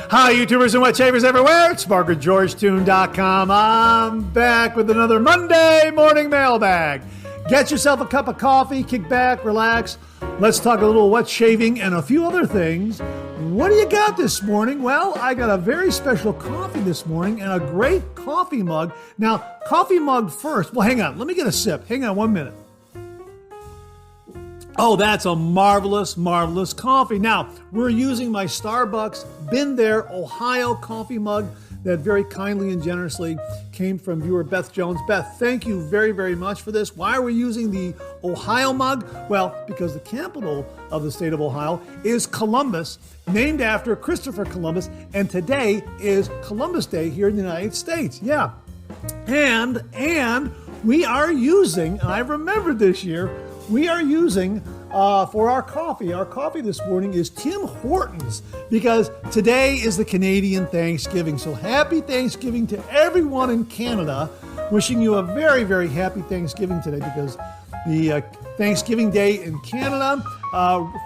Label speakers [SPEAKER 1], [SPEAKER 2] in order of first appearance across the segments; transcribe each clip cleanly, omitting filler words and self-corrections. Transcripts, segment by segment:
[SPEAKER 1] Hi, YouTubers and wet shavers everywhere. It's MargaretGeorgeTune.com. I'm back with another Monday Morning Mailbag. Get yourself a cup of coffee, kick back, relax. Let's talk a little wet shaving and a few other things. What do you got this morning? Well, I got a very special coffee this morning and a great coffee mug. Now, coffee mug first. Well, hang on. Let me get a sip. Hang on 1 minute. Oh, that's a marvelous, marvelous coffee. Now, we're using my Starbucks Been There Ohio coffee mug that very kindly and generously came from viewer Beth Jones. Beth, thank you very, very much for this. Why are we using the Ohio mug? Well, because the capital of the state of Ohio is Columbus, named after Christopher Columbus, and today is Columbus Day here in the United States. Yeah. And we are using, and I remembered this year, we are using for our coffee this morning is Tim Hortons, because today is the Canadian Thanksgiving. So happy Thanksgiving to everyone in Canada. Wishing you a very, very happy Thanksgiving today, because the Thanksgiving Day in Canada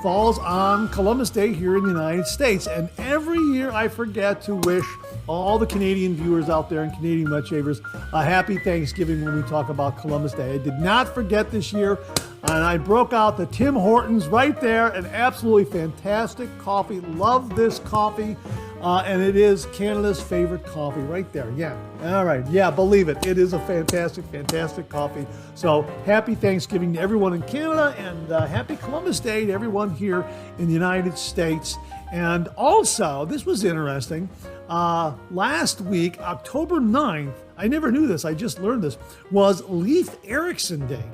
[SPEAKER 1] falls on Columbus Day here in the United States. And every year I forget to wish all the Canadian viewers out there and Canadian wet shavers a happy Thanksgiving when we talk about Columbus Day. I did not forget this year, and I broke out the Tim Hortons right there. An absolutely fantastic coffee. Love this coffee. And it is Canada's favorite coffee right there. Yeah. All right. Yeah, believe it. It is a fantastic, fantastic coffee. So happy Thanksgiving to everyone in Canada, and happy Columbus Day to everyone here in the United States. And also, this was interesting. Last week, October 9th, I never knew this, I just learned this, was Leif Erickson Day.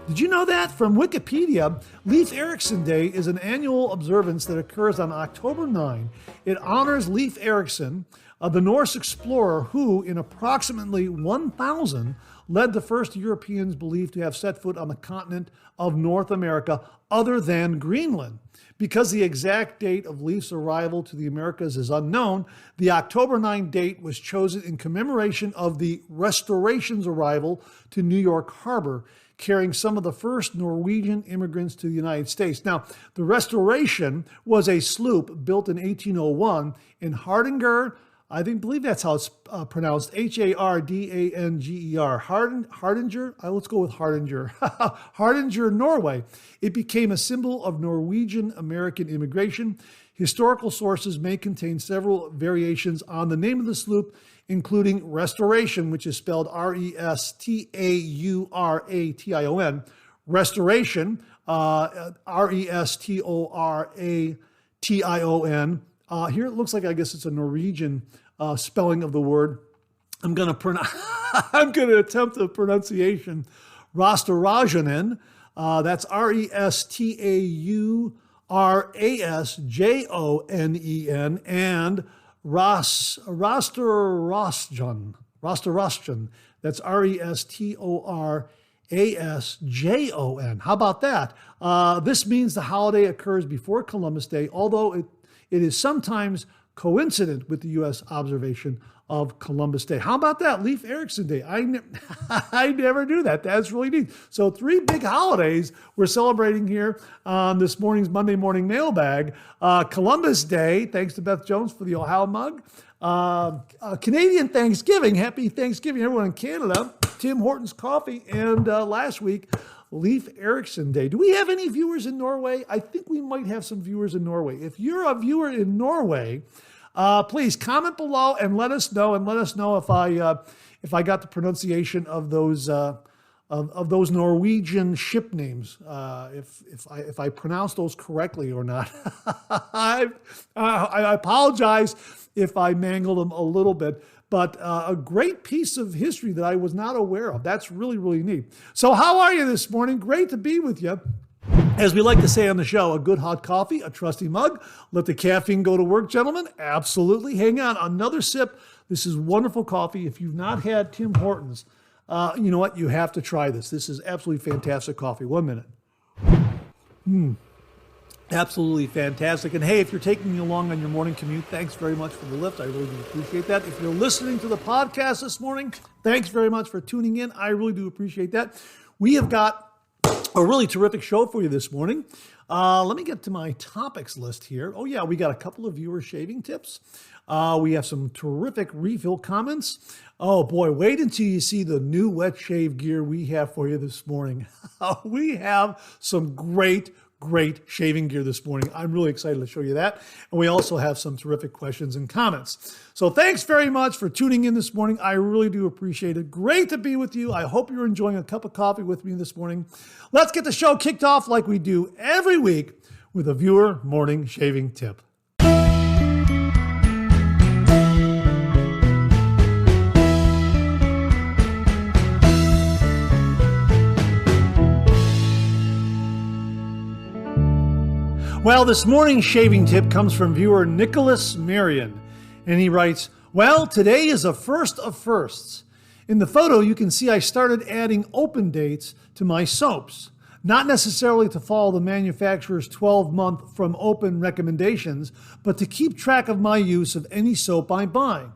[SPEAKER 1] Did you know that? From Wikipedia, Leif Erickson Day is an annual observance that occurs on October 9. It honors Leif Erickson, the Norse explorer who, in approximately 1000, led the first Europeans believed to have set foot on the continent of North America other than Greenland. Because the exact date of Leif's arrival to the Americas is unknown, the October 9 date was chosen in commemoration of the Restoration's arrival to New York Harbor, carrying some of the first Norwegian immigrants to the United States. Now, the Restoration was a sloop built in 1801 in Hardanger. I believe that's how it's pronounced, Hardanger. Hardanger? Let's go with Hardanger. Hardanger, Norway. It became a symbol of Norwegian-American immigration. Historical sources may contain several variations on the name of the sloop, including Restoration, which is spelled Restauration, Restoration, Restoration. Here it looks like, I guess it's a Norwegian spelling of the word. I'm going to attempt the pronunciation. Rastarajanen, that's Restaurasjonen, and Rastorasjon, that's Restorasjon. How about that? This means the holiday occurs before Columbus Day, although it is sometimes coincident with the U.S. observation of Columbus Day. How about that? Leif Erickson Day. I never knew that. That's really neat. So 3 big holidays we're celebrating here on this morning's Monday Morning Mailbag. Columbus Day, thanks to Beth Jones for the Ohio mug. Canadian Thanksgiving, happy Thanksgiving everyone in Canada. Tim Hortons coffee, and last week, Leif Erickson Day. Do we have any viewers in Norway? I think we might have some viewers in Norway. If you're a viewer in Norway, please comment below and let us know. If I got the pronunciation of those Norwegian ship names. If I pronounce those correctly or not. I apologize if I mangled them a little bit. But a great piece of history that I was not aware of. That's really, really neat. So how are you this morning? Great to be with you. As we like to say on the show, a good hot coffee, a trusty mug. Let the caffeine go to work, gentlemen. Absolutely. Hang on. Another sip. This is wonderful coffee. If you've not had Tim Hortons, you know what? You have to try this. This is absolutely fantastic coffee. 1 minute. Absolutely fantastic. And hey, if you're taking me along on your morning commute, thanks very much for the lift. I really do appreciate that. If you're listening to the podcast this morning, thanks very much for tuning in. I really do appreciate that. We have got a really terrific show for you this morning. Let me get to my topics list here. Oh yeah, we got a couple of viewer shaving tips. We have some terrific refill comments. Oh boy, wait until you see the new wet shave gear we have for you this morning. We have some great shaving gear this morning. I'm really excited to show you that. And we also have some terrific questions and comments. So thanks very much for tuning in this morning. I really do appreciate it. Great to be with you. I hope you're enjoying a cup of coffee with me this morning. Let's get the show kicked off like we do every week with a viewer morning shaving tip. Well, this morning's shaving tip comes from viewer Nicholas Marion, and he writes, well, today is a first of firsts. In the photo, you can see I started adding open dates to my soaps, not necessarily to follow the manufacturer's 12-month from open recommendations, but to keep track of my use of any soap I buy.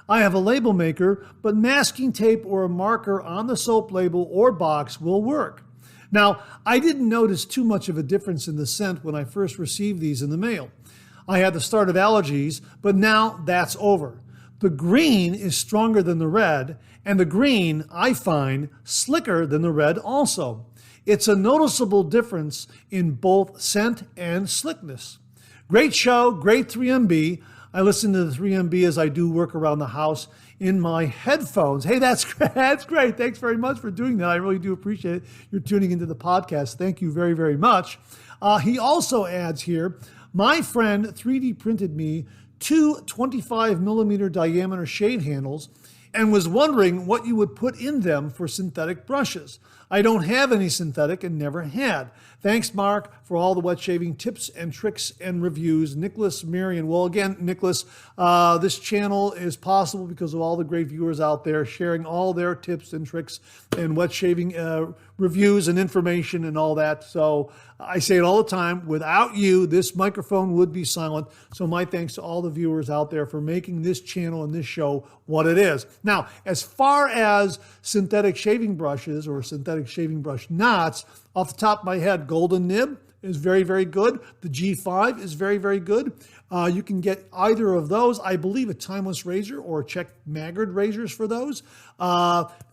[SPEAKER 1] I have a label maker, but masking tape or a marker on the soap label or box will work. Now, I didn't notice too much of a difference in the scent when I first received these in the mail. I had the start of allergies, but now that's over. The green is stronger than the red, and the green, I find, slicker than the red also. It's a noticeable difference in both scent and slickness. Great show, great 3MB. I listen to the 3MB as I do work around the house in my headphones. Hey, that's great. Thanks very much for doing that. I really do appreciate it. You're tuning into the podcast. Thank you very, very much. He also adds here, my friend 3D printed me two 25 millimeter diameter shave handles and was wondering what you would put in them for synthetic brushes. I don't have any synthetic and never had. Thanks, Mark, for all the wet shaving tips and tricks and reviews. Nicholas Marion. Well, again, Nicholas, this channel is possible because of all the great viewers out there sharing all their tips and tricks and wet shaving reviews and information and all that. So I say it all the time, without you, this microphone would be silent. So my thanks to all the viewers out there for making this channel and this show what it is. Now, as far as synthetic shaving brushes or synthetic shaving brush knots, off the top of my head, Golden Nib is very, very good. The G5 is very, very good. You can get either of those. I believe a Timeless Razor or check Maggard razors for those.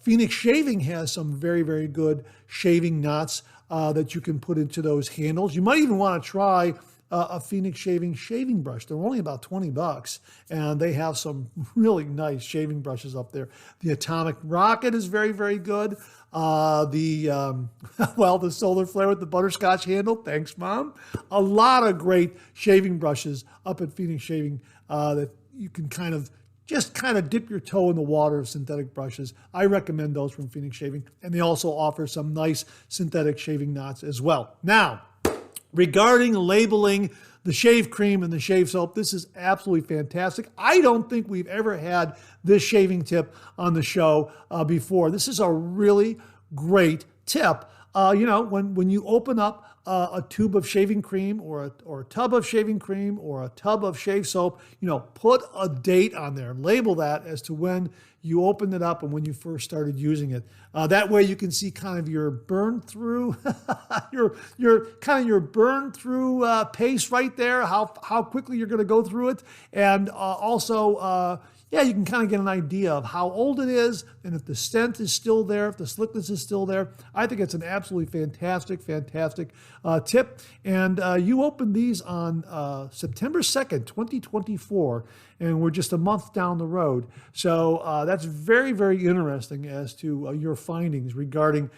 [SPEAKER 1] Phoenix Shaving has some very, very good shaving knots that you can put into those handles. You might even want to try a Phoenix shaving brush. They're only about $20, and they have some really nice shaving brushes up there. The Atomic Rocket is very, very good. The Solar Flare with the butterscotch handle. Thanks, Mom. A lot of great shaving brushes up at Phoenix Shaving that you can kind of dip your toe in the water of synthetic brushes. I recommend those from Phoenix Shaving, and they also offer some nice synthetic shaving knots as well. Now, regarding labeling the shave cream and the shave soap, this is absolutely fantastic. I don't think we've ever had this shaving tip on the show before. This is a really great tip. When you open up a tube of shaving cream or a tub of shaving cream or a tub of shave soap, put a date on there and label that as to when you opened it up and when you first started using it. That way you can see kind of your burn through, your burn through pace right there, how quickly you're going to go through it. And also, you can kind of get an idea of how old it is and if the scent is still there, if the slickness is still there. I think it's an absolutely fantastic tip. And you opened these on September 2nd, 2024, and we're just a month down the road. So that's very, very interesting as to your findings regarding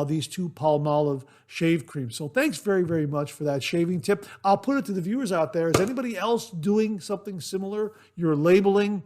[SPEAKER 1] these two Palmolive shave creams. So thanks very, very much for that shaving tip. I'll put it to the viewers out there. Is anybody else doing something similar? You're labeling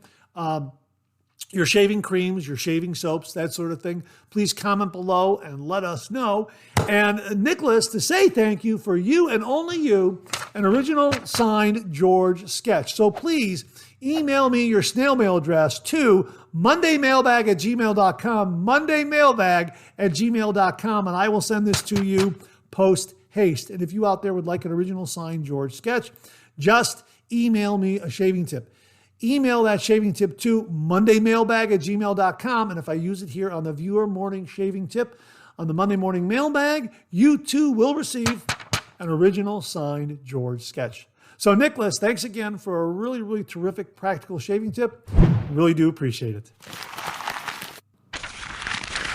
[SPEAKER 1] your shaving creams, your shaving soaps, that sort of thing. Please comment below and let us know. And Nicholas, to say thank you for you and only you, an original signed George sketch. So please email me your snail mail address to mondaymailbag@gmail.com, mondaymailbag@gmail.com, and I will send this to you post haste. And if you out there would like an original signed George sketch, just email me a shaving tip. Email that shaving tip to mondaymailbag@gmail.com. And if I use it here on the Viewer Morning Shaving Tip, on the Monday Morning Mailbag, you too will receive an original signed George sketch. So Nicholas, thanks again for a really, really terrific practical shaving tip. Really do appreciate it.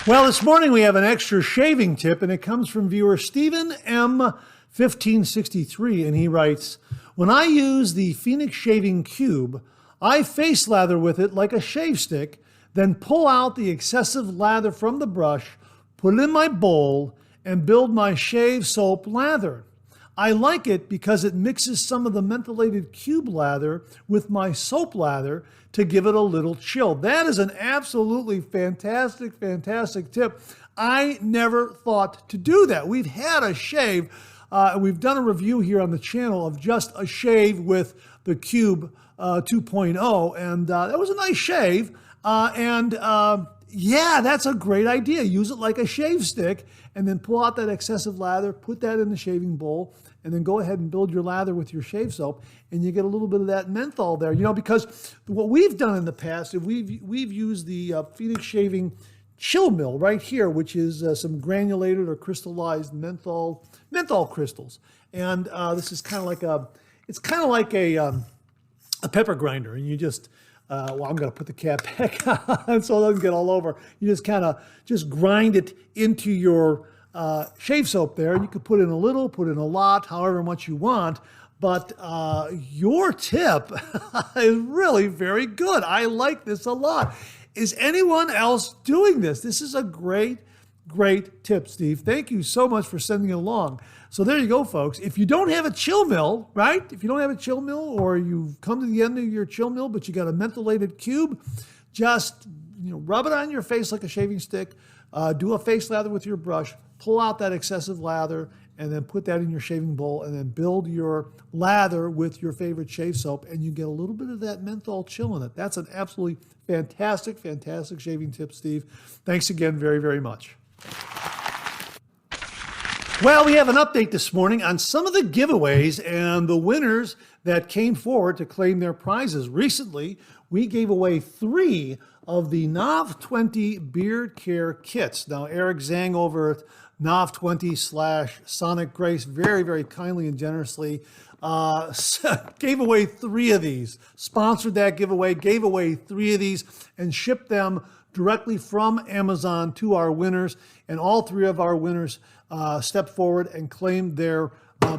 [SPEAKER 1] Well, this morning we have an extra shaving tip, and it comes from viewer Stephen M. 1563, and he writes, when I use the Phoenix Shaving Cube, I face lather with it like a shave stick, then pull out the excessive lather from the brush, put it in my bowl, and build my shave soap lather. I like it because it mixes some of the mentholated cube lather with my soap lather to give it a little chill. That is an absolutely fantastic, fantastic tip. I never thought to do that. We've had a shave, we've done a review here on the channel of just a shave with the Cube 2.0, and that was a nice shave. Yeah, that's a great idea. Use it like a shave stick and then pull out that excessive lather, put that in the shaving bowl, and then go ahead and build your lather with your shave soap, and you get a little bit of that menthol there. You know, because what we've done in the past is we've used the Phoenix Shaving Chill Mill right here, which is some granulated or crystallized menthol crystals. And this is kind of like a pepper grinder, and you just well, I'm going to put the cap back on so it doesn't get all over. You just kind of grind it into your shave soap there. You could put in a little, put in a lot, however much you want. But your tip is really very good. I like this a lot. Is anyone else doing this? This is a great, great tip, Steve. Thank you so much for sending it along. So there you go, folks. If you don't have a chill mill, right? If you don't have a chill mill, or you've come to the end of your chill mill, but you got a mentholated cube, just rub it on your face like a shaving stick. Do a face lather with your brush. Pull out that excessive lather, and then put that in your shaving bowl, and then build your lather with your favorite shave soap, and you get a little bit of that menthol chill in it. That's an absolutely fantastic, fantastic shaving tip, Steve. Thanks again very, very much. Well, we have an update this morning on some of the giveaways and the winners that came forward to claim their prizes. Recently, we gave away 3 of the NOV20 Beard Care Kits. Now, Eric Zhang over at NOV20/Sonic Grace very, very kindly and generously gave away 3 of these, sponsored that giveaway, gave away 3 of these, and shipped them directly from Amazon to our winners. And all 3 of our winners stepped forward and claimed their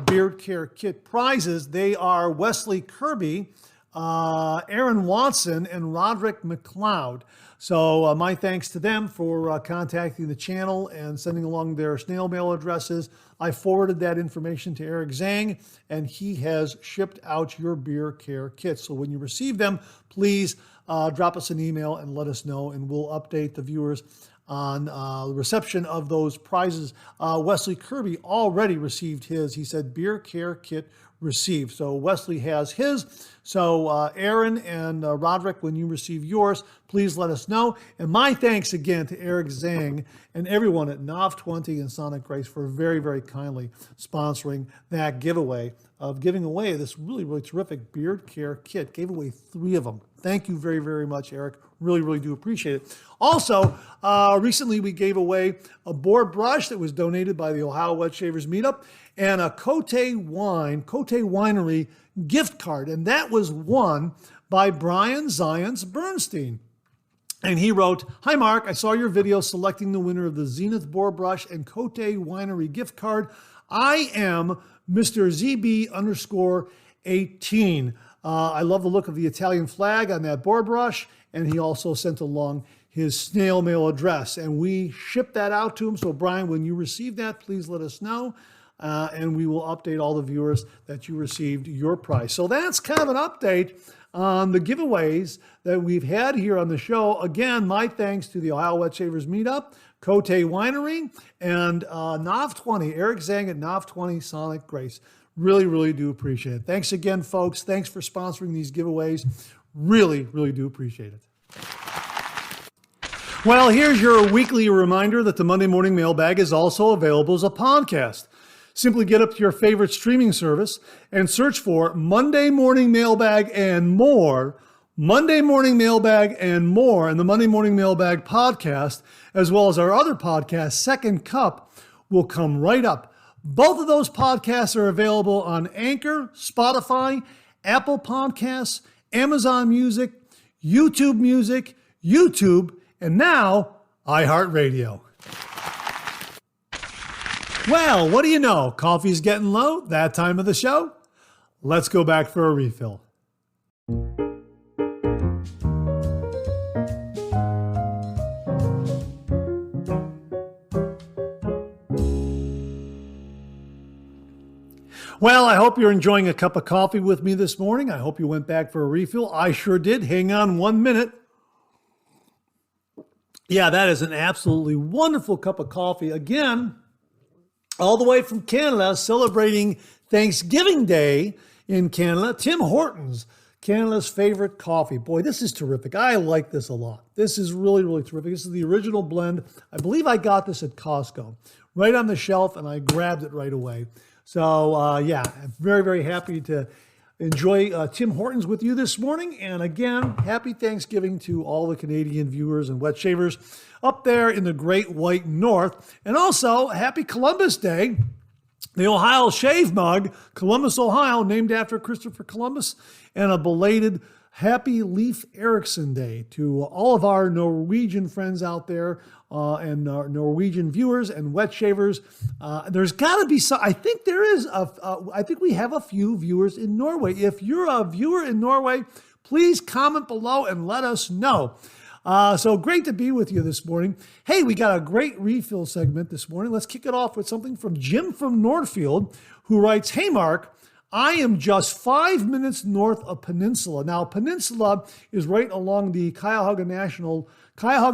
[SPEAKER 1] Beard Care Kit prizes. They are Wesley Kirby, Aaron Watson, and Roderick McLeod. So my thanks to them for contacting the channel and sending along their snail mail addresses. I forwarded that information to Eric Zhang, and he has shipped out your Beard Care Kits. So when you receive them, please drop us an email and let us know, and we'll update the viewers on the reception of those prizes. Wesley Kirby already received his. He said Beard Care Kit received. So Wesley has his. So Aaron and Roderick, when you receive yours, please let us know. And my thanks again to Eric Zhang and everyone at NOV20 and Sonic Grace for very, very kindly sponsoring that giveaway of giving away this really, really terrific Beard Care Kit. Gave away 3 of them. Thank you very, very much, Eric. Really, really do appreciate it. Also, recently we gave away a board brush that was donated by the Ohio Wet Shavers Meetup, and a Cote Winery gift card. And that was won by Brian Zions Bernstein. And he wrote, "Hi, Mark. I saw your video selecting the winner of the Zenith board brush and Cote Winery gift card. I am Mr. ZB_18. I love the look of the Italian flag on that board brush." And he also sent along his snail mail address, and we shipped that out to him. So Brian, when you receive that, please let us know, and we will update all the viewers that you received your prize. So that's kind of an update on the giveaways that we've had here on the show. Again, my thanks to the Ohio Wet Shavers Meetup, Cote Winery, and NOV20, Eric Zhang at NOV20 Sonic Grace. Really, really do appreciate it. Thanks again, folks. Thanks for sponsoring these giveaways. Really, really do appreciate it. Well, here's your weekly reminder that the Monday Morning Mailbag is also available as a podcast. Simply get up to your favorite streaming service and search for Monday Morning Mailbag and more Monday Morning Mailbag and more in the Monday Morning Mailbag podcast, as well as our other podcast, Second Cup, will come right up. Both of those podcasts are available on Anchor, Spotify, Apple Podcasts, Amazon Music, YouTube, and now iHeartRadio. Well, what do you know? Coffee's getting low, that time of the show. Let's go back for a refill. Well, I hope you're enjoying a cup of coffee with me this morning. I hope you went back for a refill. I sure did. Hang on 1 minute. Yeah, that is an absolutely wonderful cup of coffee. Again, all the way from Canada, celebrating Thanksgiving Day in Canada. Tim Hortons, Canada's favorite coffee. Boy, this is terrific. I like this a lot. This is really, really terrific. This is the original blend. I believe I got this at Costco, right on the shelf, and I grabbed it right away. So, yeah, I'm very, very happy to enjoy Tim Hortons with you this morning. And again, happy Thanksgiving to all the Canadian viewers and wet shavers up there in the Great White North. And also, happy Columbus Day. The Ohio Shave Mug, Columbus, Ohio, named after Christopher Columbus, and a belated Happy Leif Erickson Day to all of our Norwegian friends out there and Norwegian viewers and wet shavers. There's got to be some, I think there is, I think we have a few viewers in Norway. If you're a viewer in Norway, please comment below and let us know. So great to be with you this morning. Hey, we got a great refill segment this morning. Let's kick it off with something from Jim from Northfield, who writes, "Hey, Mark, I am just 5 minutes north of Peninsula." Now, Peninsula is right along the Cuyahoga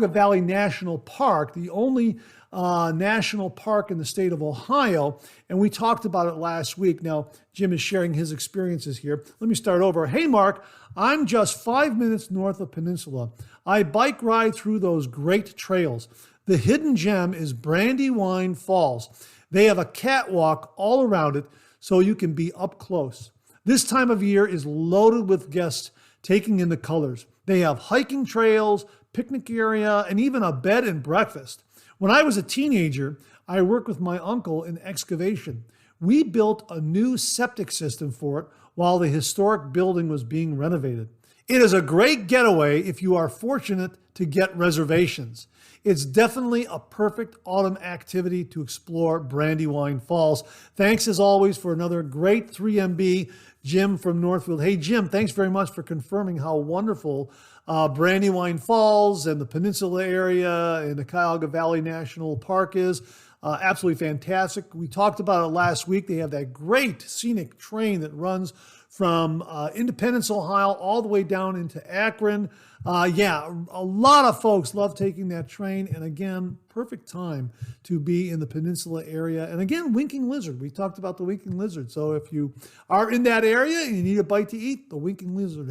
[SPEAKER 1] Valley National Park, the only national park in the state of Ohio, and we talked about it last week. Now, Jim is sharing his experiences here. Let me start over. "Hey, Mark, I'm just 5 minutes north of Peninsula. I bike ride through those great trails. The hidden gem is Brandywine Falls. They have a catwalk all around it, so you can be up close. This time of year is loaded with guests taking in the colors. They have hiking trails, picnic area, and even a bed and breakfast. When I was a teenager, I worked with my uncle in excavation. We built a new septic system for it while the historic building was being renovated. It is a great getaway if you are fortunate to get reservations. It's definitely a perfect autumn activity to explore Brandywine Falls." Thanks as always for another great 3MB, Jim from Northfield. Hey, Jim, thanks very much for confirming how wonderful Brandywine Falls and the Peninsula area and the Cuyahoga Valley National Park is. Absolutely fantastic. We talked about it last week. They have that great scenic train that runs from Independence, Ohio, all the way down into Akron. Yeah, a lot of folks love taking that train. And again, perfect time to be in the Peninsula area. And again, Winking Lizard. We talked about the Winking Lizard. So if you are in that area and you need a bite to eat, the Winking Lizard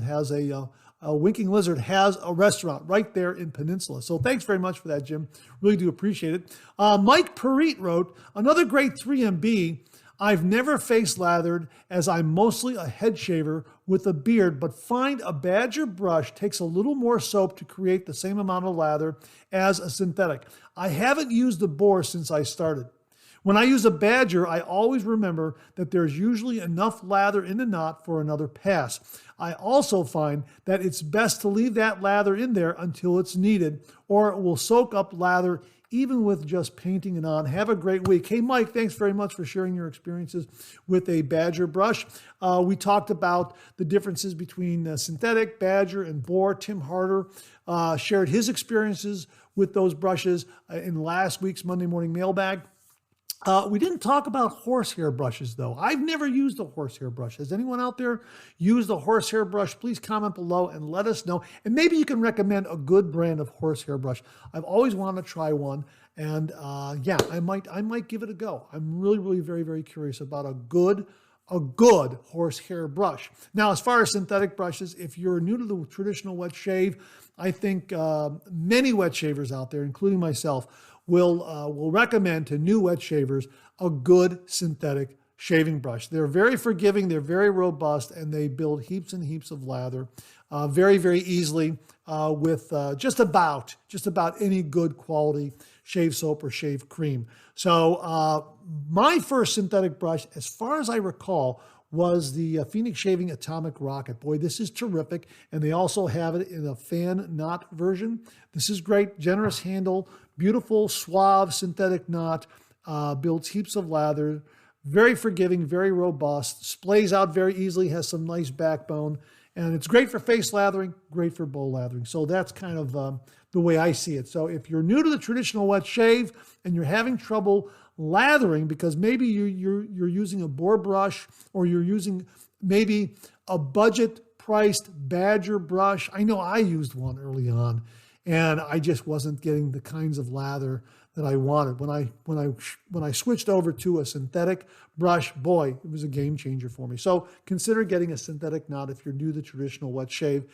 [SPEAKER 1] has a restaurant right there in Peninsula. So thanks very much for that, Jim. Really do appreciate it. Mike Perit wrote, "Another great 3MB. I've never face lathered as I'm mostly a head shaver with a beard, but find a Badger brush takes a little more soap to create the same amount of lather as a synthetic. I haven't used the Boar since I started. When I use a Badger, I always remember that there's usually enough lather in the knot for another pass. I also find that it's best to leave that lather in there until it's needed, or it will soak up lather even with just painting it on. Have a great week." Hey, Mike, thanks very much for sharing your experiences with a Badger brush. We talked about the differences between synthetic, Badger, and Boar. Tim Harder shared his experiences with those brushes in last week's Monday Morning Mailbag. We didn't talk about horsehair brushes, though. I've never used a horsehair brush. Has anyone out there used a horsehair brush? Please comment below and let us know. And maybe you can recommend a good brand of horsehair brush. I've always wanted to try one. And yeah, I might give it a go. I'm really, really very, very curious about a good horsehair brush. Now, as far as synthetic brushes, if you're new to the traditional wet shave, I think many wet shavers out there, including myself, will recommend to new wet shavers a good synthetic shaving brush. They're very forgiving, they're very robust, and they build heaps and heaps of lather very, very easily with just about any good quality shave soap or shave cream. So my first synthetic brush, as far as I recall, was the Phoenix Shaving Atomic Rocket. Boy, this is terrific. And they also have it in a fan knot version. This is great. Generous handle, beautiful, suave synthetic knot, builds heaps of lather, very forgiving, very robust, splays out very easily, has some nice backbone. And it's great for face lathering, great for bowl lathering. So that's kind of the way I see it. So if you're new to the traditional wet shave and you're having trouble lathering because maybe you're using a bore brush or you're using maybe a budget-priced Badger brush. I know I used one early on, and I just wasn't getting the kinds of lather that I wanted. When I switched over to a synthetic brush, boy, it was a game changer for me. So consider getting a synthetic knot if you're new to the traditional wet shave,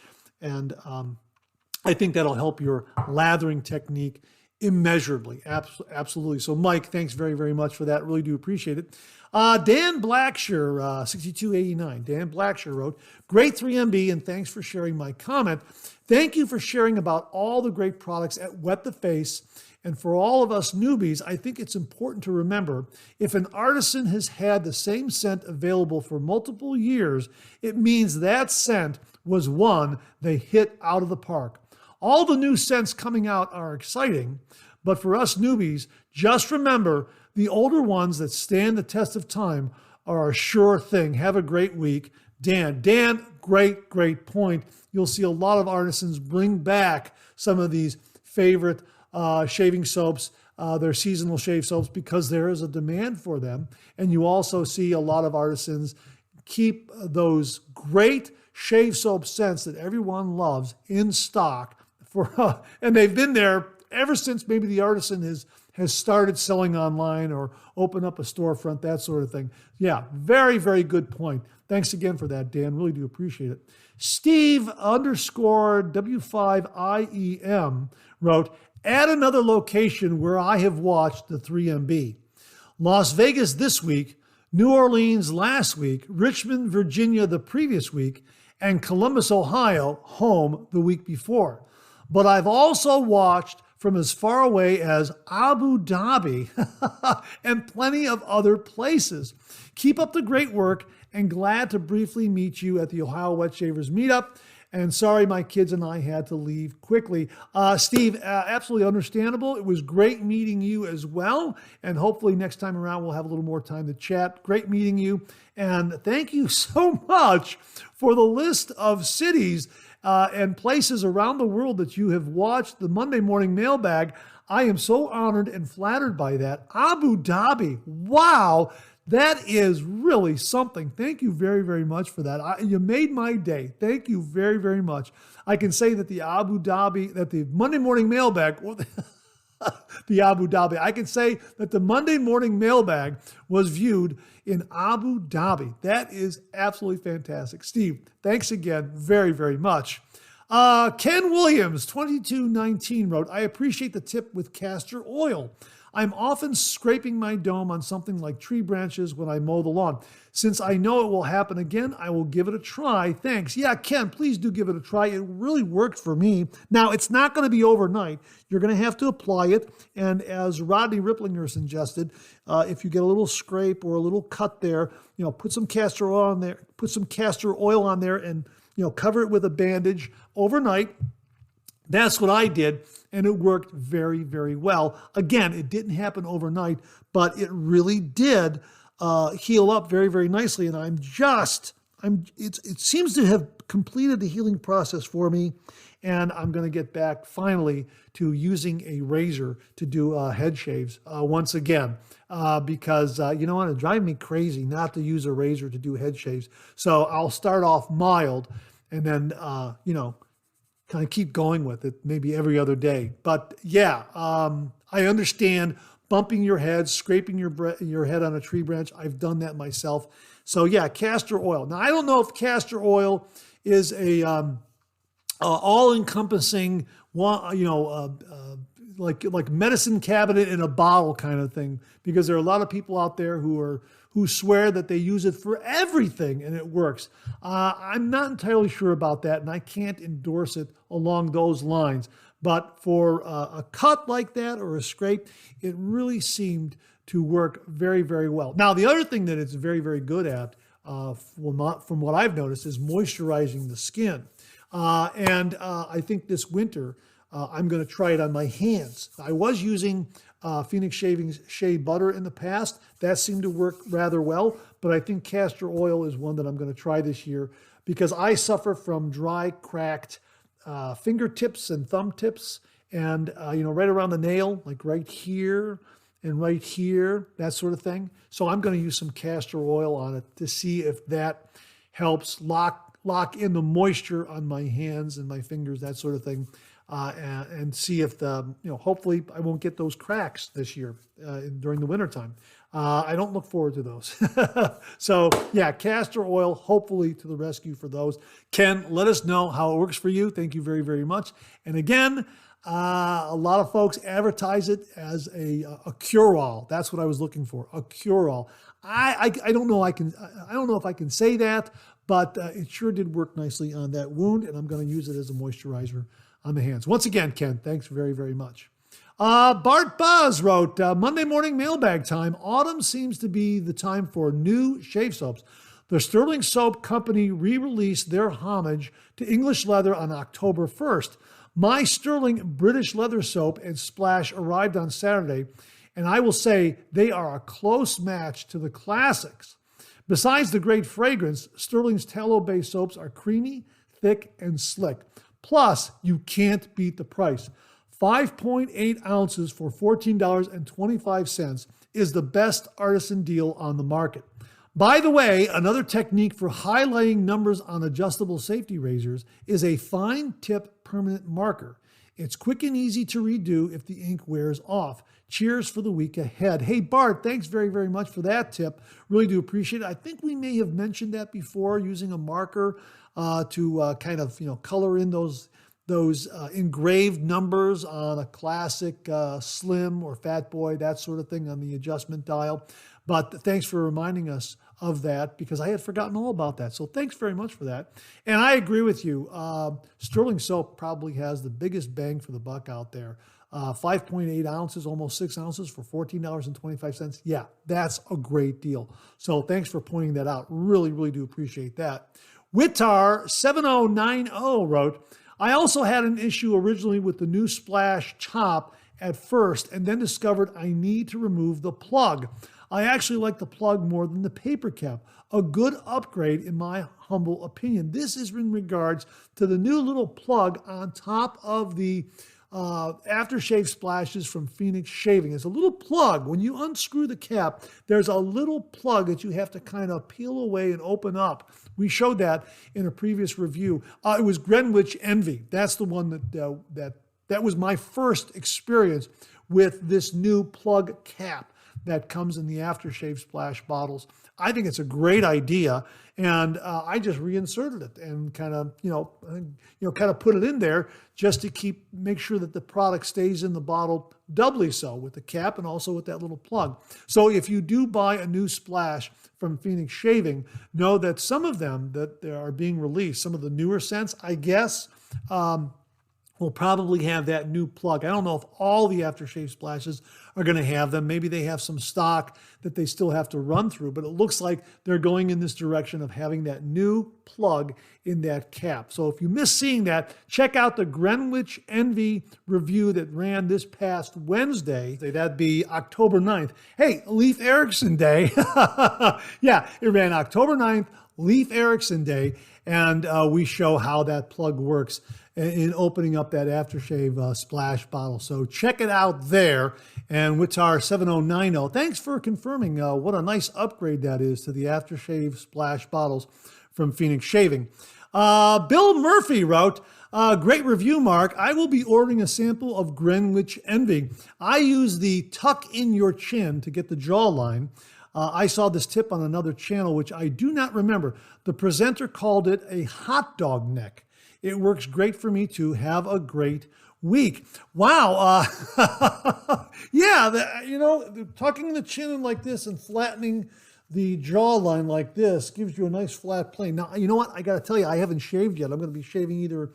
[SPEAKER 1] and I think that'll help your lathering technique immeasurably. Absolutely. So Mike, thanks very, very much for that. Really do appreciate it. Dan Blackshear, 6289. Dan Blackshear wrote, great 3MB, and thanks for sharing my comment. Thank you for sharing about all the great products at Wet the Face. And for all of us newbies, I think it's important to remember, if an artisan has had the same scent available for multiple years, it means that scent was one they hit out of the park. All the new scents coming out are exciting, but for us newbies, just remember the older ones that stand the test of time are a sure thing. Have a great week. Dan, great point. You'll see a lot of artisans bring back some of these favorite shaving soaps, their seasonal shave soaps, because there is a demand for them. And you also see a lot of artisans keep those great shave soap scents that everyone loves in stock and they've been there ever since maybe the artisan has started selling online or opened up a storefront, that sort of thing. Yeah, very, very good point. Thanks again for that, Dan. Really do appreciate it. Steve _W5IEM wrote, add another location where I have watched the 3MB. Las Vegas this week, New Orleans last week, Richmond, Virginia the previous week, and Columbus, Ohio, home the week before. But I've also watched from as far away as Abu Dhabi and plenty of other places. Keep up the great work, and glad to briefly meet you at the Ohio Wet Shavers Meetup. And sorry, my kids and I had to leave quickly. Steve, absolutely understandable. It was great meeting you as well. And hopefully next time around, we'll have a little more time to chat. Great meeting you. And thank you so much for the list of cities and places around the world that you have watched the Monday Morning Mailbag. I am so honored and flattered by that. Abu Dhabi. Wow. That is really something. Thank you very, very much for that. You made my day. Thank you very, very much. I can say that the Monday Morning Mailbag, I can say that the Monday Morning Mailbag was viewed in Abu Dhabi. That is absolutely fantastic. Steve, thanks again very, very much. Ken Williams, 2219 wrote, I appreciate the tip with castor oil. I'm often scraping my dome on something like tree branches when I mow the lawn. Since I know it will happen again, I will give it a try. Thanks. Yeah, Ken, please do give it a try. It really worked for me. Now, it's not going to be overnight. You're going to have to apply it. And as Rodney Ripplinger suggested, if you get a little scrape or a little cut there, put some castor oil on there, and, cover it with a bandage overnight. That's what I did, and it worked very, very well. Again, it didn't happen overnight, but it really did heal up very, very nicely. And it seems to have completed the healing process for me, and I'm going to get back finally to using a razor to do head shaves once again, because you know what, it drives me crazy not to use a razor to do head shaves. So I'll start off mild, and then kind of keep going with it maybe every other day. But yeah, I understand bumping your head, scraping your head on a tree branch. I've done that myself. So yeah, castor oil. Now I don't know if castor oil is a all-encompassing like medicine cabinet in a bottle kind of thing, because there are a lot of people out there who who swear that they use it for everything and it works. I'm not entirely sure about that, and I can't endorse it along those lines. But for a cut like that or a scrape, it really seemed to work very, very well. Now, the other thing that it's very, very good at, from what I've noticed, is moisturizing the skin. And I think this winter, I'm going to try it on my hands. I was using Phoenix Shaving's Shea Butter in the past. That seemed to work rather well, but I think castor oil is one that I'm going to try this year because I suffer from dry, cracked fingertips and thumb tips and, right around the nail, like right here and right here, that sort of thing. So I'm going to use some castor oil on it to see if that helps lock in the moisture on my hands and my fingers, that sort of thing. And see if hopefully I won't get those cracks this year during the wintertime. I don't look forward to those. So yeah, castor oil, hopefully to the rescue for those. Ken, let us know how it works for you. Thank you very, very much. And again, a lot of folks advertise it as a cure-all. That's what I was looking for, a cure-all. I don't know. I don't know if I can say that, but it sure did work nicely on that wound, and I'm going to use it as a moisturizer on the hands. Once again, Ken, thanks very, very much. Bart Buzz wrote, Monday morning mailbag time. Autumn seems to be the time for new shave soaps. The Sterling Soap Company re-released their homage to English leather on October 1st. My Sterling British leather soap and splash arrived on Saturday, and I will say they are a close match to the classics. Besides the great fragrance, Sterling's tallow-based soaps are creamy, thick, and slick. Plus, you can't beat the price. 5.8 ounces for $14.25 is the best artisan deal on the market. By the way, another technique for highlighting numbers on adjustable safety razors is a fine tip permanent marker. It's quick and easy to redo if the ink wears off. Cheers for the week ahead. Hey, Bart, thanks very, very much for that tip. Really do appreciate it. I think we may have mentioned that before, using a marker to kind of color in those engraved numbers on a classic Slim or Fat Boy, that sort of thing on the adjustment dial. But thanks for reminding us of that because I had forgotten all about that. So thanks very much for that. And I agree with you. Sterling Soap probably has the biggest bang for the buck out there. 5.8 ounces, almost 6 ounces for $14.25. Yeah, that's a great deal. So thanks for pointing that out. Really, really do appreciate that. Witar7090 wrote, I also had an issue originally with the new splash top at first and then discovered I need to remove the plug. I actually like the plug more than the paper cap. A good upgrade in my humble opinion. This is in regards to the new little plug on top of the aftershave splashes from Phoenix Shaving. It's a little plug. When you unscrew the cap, there's a little plug that you have to kind of peel away and open up. We showed that in a previous review. It was Greenwich Envy. That's the one that was my first experience with this new plug cap that comes in the aftershave splash bottles. I think it's a great idea, and I just reinserted it and kind of put it in there just to make sure that the product stays in the bottle doubly so with the cap and also with that little plug. So if you do buy a new splash from Phoenix Shaving, know that some of them that they are being released, some of the newer scents, I guess, will probably have that new plug. I don't know if all the aftershave splashes are going to have them. Maybe they have some stock that they still have to run through, but it looks like they're going in this direction of having that new plug in that cap. So if you miss seeing that, check out the Greenwich Envy review that ran this past Wednesday. That'd be October 9th. Hey, Leif Erickson Day. Yeah, it ran October 9th, Leif Erickson Day, and we show how that plug works in opening up that aftershave splash bottle. So check it out there. And Witar7090, thanks for confirming what a nice upgrade that is to the aftershave splash bottles from Phoenix Shaving. Bill Murphy wrote, great review, Mark. I will be ordering a sample of Greenwich Envy. I use the tuck in your chin to get the jawline. I saw this tip on another channel, which I do not remember. The presenter called it a hot dog neck. It works great for me too. Have a great week. Wow. Yeah, tucking the chin in like this and flattening the jawline like this gives you a nice flat plane. Now, you know what? I got to tell you, I haven't shaved yet. I'm going to be shaving either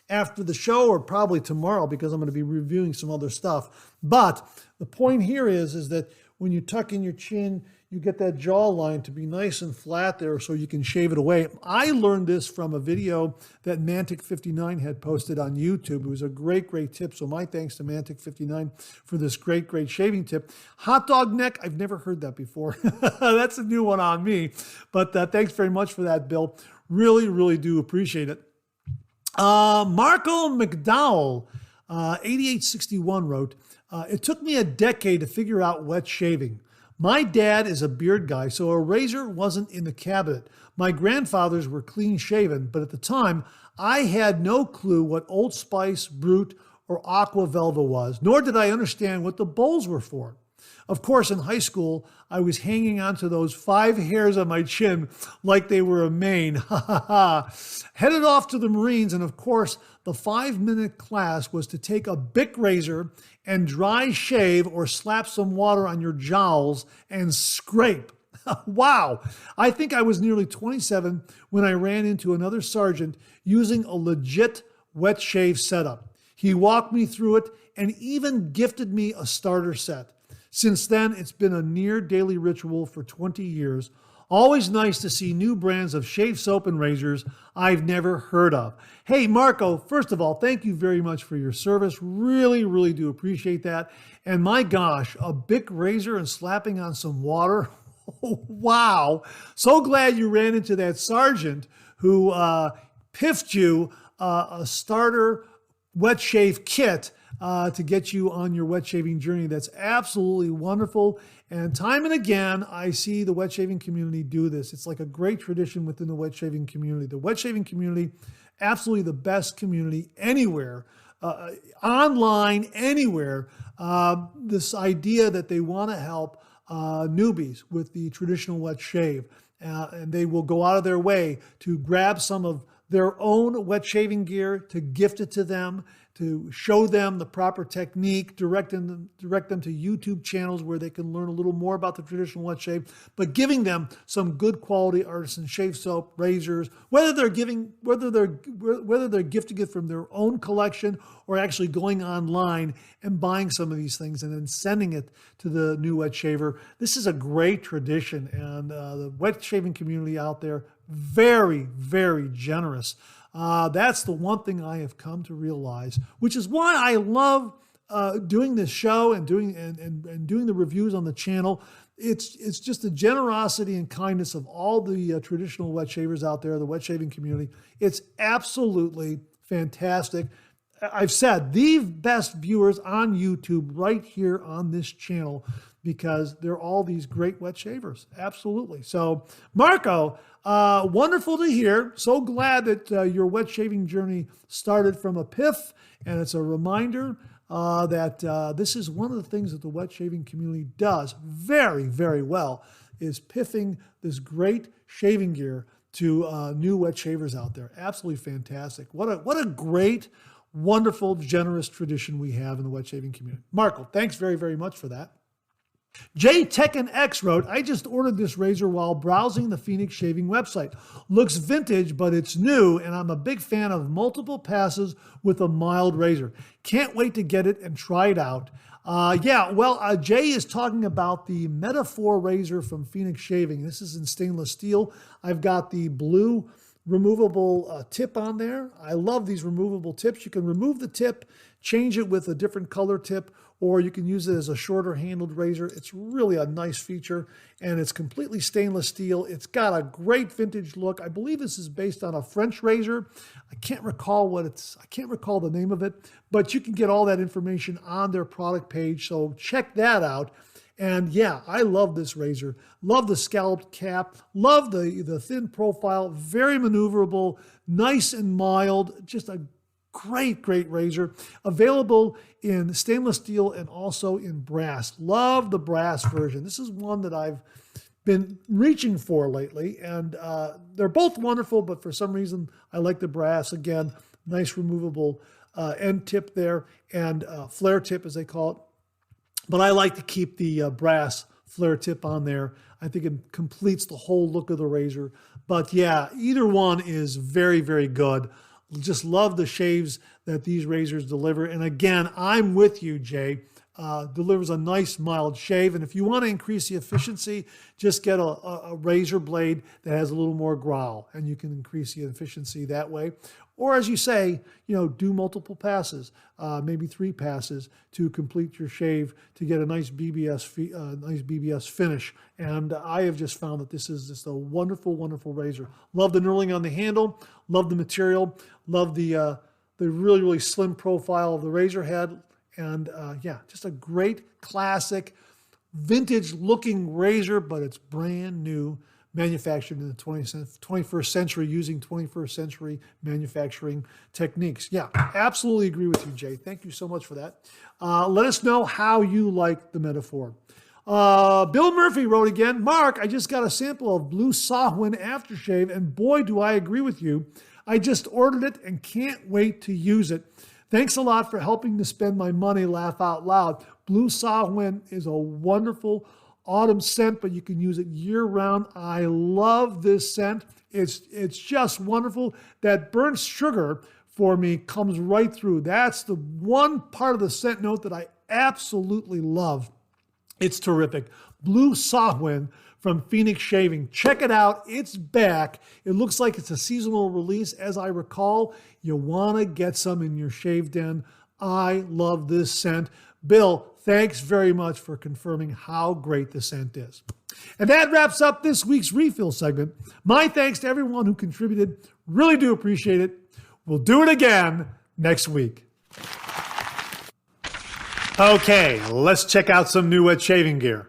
[SPEAKER 1] after the show or probably tomorrow because I'm going to be reviewing some other stuff. But the point here is that when you tuck in your chin, you get that jawline to be nice and flat there so you can shave it away. I learned this from a video that Mantic59 had posted on YouTube. It was a great, great tip. So my thanks to Mantic59 for this great, great shaving tip. Hot dog neck, I've never heard that before. That's a new one on me. But thanks very much for that, Bill. Really, really do appreciate it. Marco McDowell, 8861 wrote, it took me a decade to figure out wet shaving. My dad is a beard guy, so a razor wasn't in the cabinet. My grandfathers were clean shaven, but at the time, I had no clue what Old Spice, Brute, or Aqua Velva was, nor did I understand what the bowls were for. Of course, in high school, I was hanging onto those 5 hairs on my chin like they were a mane. Headed off to the Marines, and of course, the 5-minute class was to take a Bic razor and dry shave or slap some water on your jowls and scrape. Wow. I think I was nearly 27 when I ran into another sergeant using a legit wet shave setup. He walked me through it and even gifted me a starter set. Since then, it's been a near daily ritual for 20 years. Always nice to see new brands of shave soap and razors I've never heard of. Hey, Marco, first of all, thank you very much for your service. Really, really do appreciate that. And my gosh, a Bic razor and slapping on some water. Wow. So glad you ran into that sergeant who piffed you a starter wet shave kit to get you on your wet shaving journey. That's absolutely wonderful. And time and again, I see the wet shaving community do this. It's like a great tradition within the wet shaving community. The wet shaving community, absolutely the best community anywhere, online, anywhere. This idea that they want to help newbies with the traditional wet shave. And they will go out of their way to grab some of their own wet shaving gear, to gift it to them, to show them the proper technique, direct them to YouTube channels where they can learn a little more about the traditional wet shave, but giving them some good quality artisan shave soap, razors, whether they're gifting it from their own collection or actually going online and buying some of these things and then sending it to the new wet shaver. This is a great tradition, and the wet shaving community out there, very, very generous. That's the one thing I have come to realize, which is why I love doing this show and doing the reviews on the channel. It's just the generosity and kindness of all the traditional wet shavers out there, the wet shaving community. It's absolutely fantastic. I've said the best viewers on YouTube right here on this channel because they're all these great wet shavers. Absolutely. So, Marco, wonderful to hear. So glad that your wet shaving journey started from a piff, and it's a reminder that this is one of the things that the wet shaving community does very, very well, is piffing this great shaving gear to new wet shavers out there. Absolutely fantastic. What a great, wonderful, generous tradition we have in the wet shaving community. Marco, thanks very, very much for that. J Tekken X wrote, I just ordered this razor while browsing the Phoenix Shaving website. Looks vintage, but it's new, and I'm a big fan of multiple passes with a mild razor. Can't wait to get it and try it out. Jay is talking about the Metaphor razor from Phoenix Shaving. This is in stainless steel. I've got the blue removable tip on there. I love these removable tips. You can remove the tip, change it with a different color tip, or you can use it as a shorter handled razor. It's really a nice feature, and it's completely stainless steel. It's got a great vintage look. I believe this is based on a French razor. I can't recall the name of it, but you can get all that information on their product page, so check that out. And yeah, I love this razor. Love the scalloped cap. Love the thin profile. Very maneuverable, nice and mild. Just a great, great razor. Available in stainless steel and also in brass. Love the brass version. This is one that I've been reaching for lately, and they're both wonderful, but for some reason I like the brass. Again, nice removable end tip there, and flare tip as they call it. But I like to keep the brass flare tip on there. I think it completes the whole look of the razor. But yeah, either one is very, very good. Just love the shaves that these razors deliver. And again, I'm with you, Jay. Delivers a nice mild shave. And if you want to increase the efficiency, just get a razor blade that has a little more growl, and you can increase the efficiency that way. Or as you say, do multiple passes, maybe 3 passes to complete your shave to get a nice BBS finish. And I have just found that this is just a wonderful, wonderful razor. Love the knurling on the handle, love the material, love the really, really slim profile of the razor head. And just a great classic vintage looking razor, but it's brand new, manufactured in the 21st century using 21st century manufacturing techniques. Yeah, absolutely agree with you, Jay. Thank you so much for that. Let us know how you like the metaphor. Bill Murphy wrote again, Mark, I just got a sample of Blue Sahwin aftershave, and boy, do I agree with you. I just ordered it and can't wait to use it. Thanks a lot for helping to spend my money, laugh out loud. Blue Sahwin is a wonderful autumn scent, but you can use it year round. I love this scent. It's just wonderful. That burnt sugar for me comes right through. That's the one part of the scent note that I absolutely love. It's terrific. Blue Sahwin from Phoenix Shaving. Check it out. It's back. It looks like it's a seasonal release. As I recall, you want to get some in your shave den. I love this scent. Bill, thanks very much for confirming how great the scent is. And that wraps up this week's refill segment. My thanks to everyone who contributed. Really do appreciate it. We'll do it again next week. Okay, let's check out some new wet shaving gear.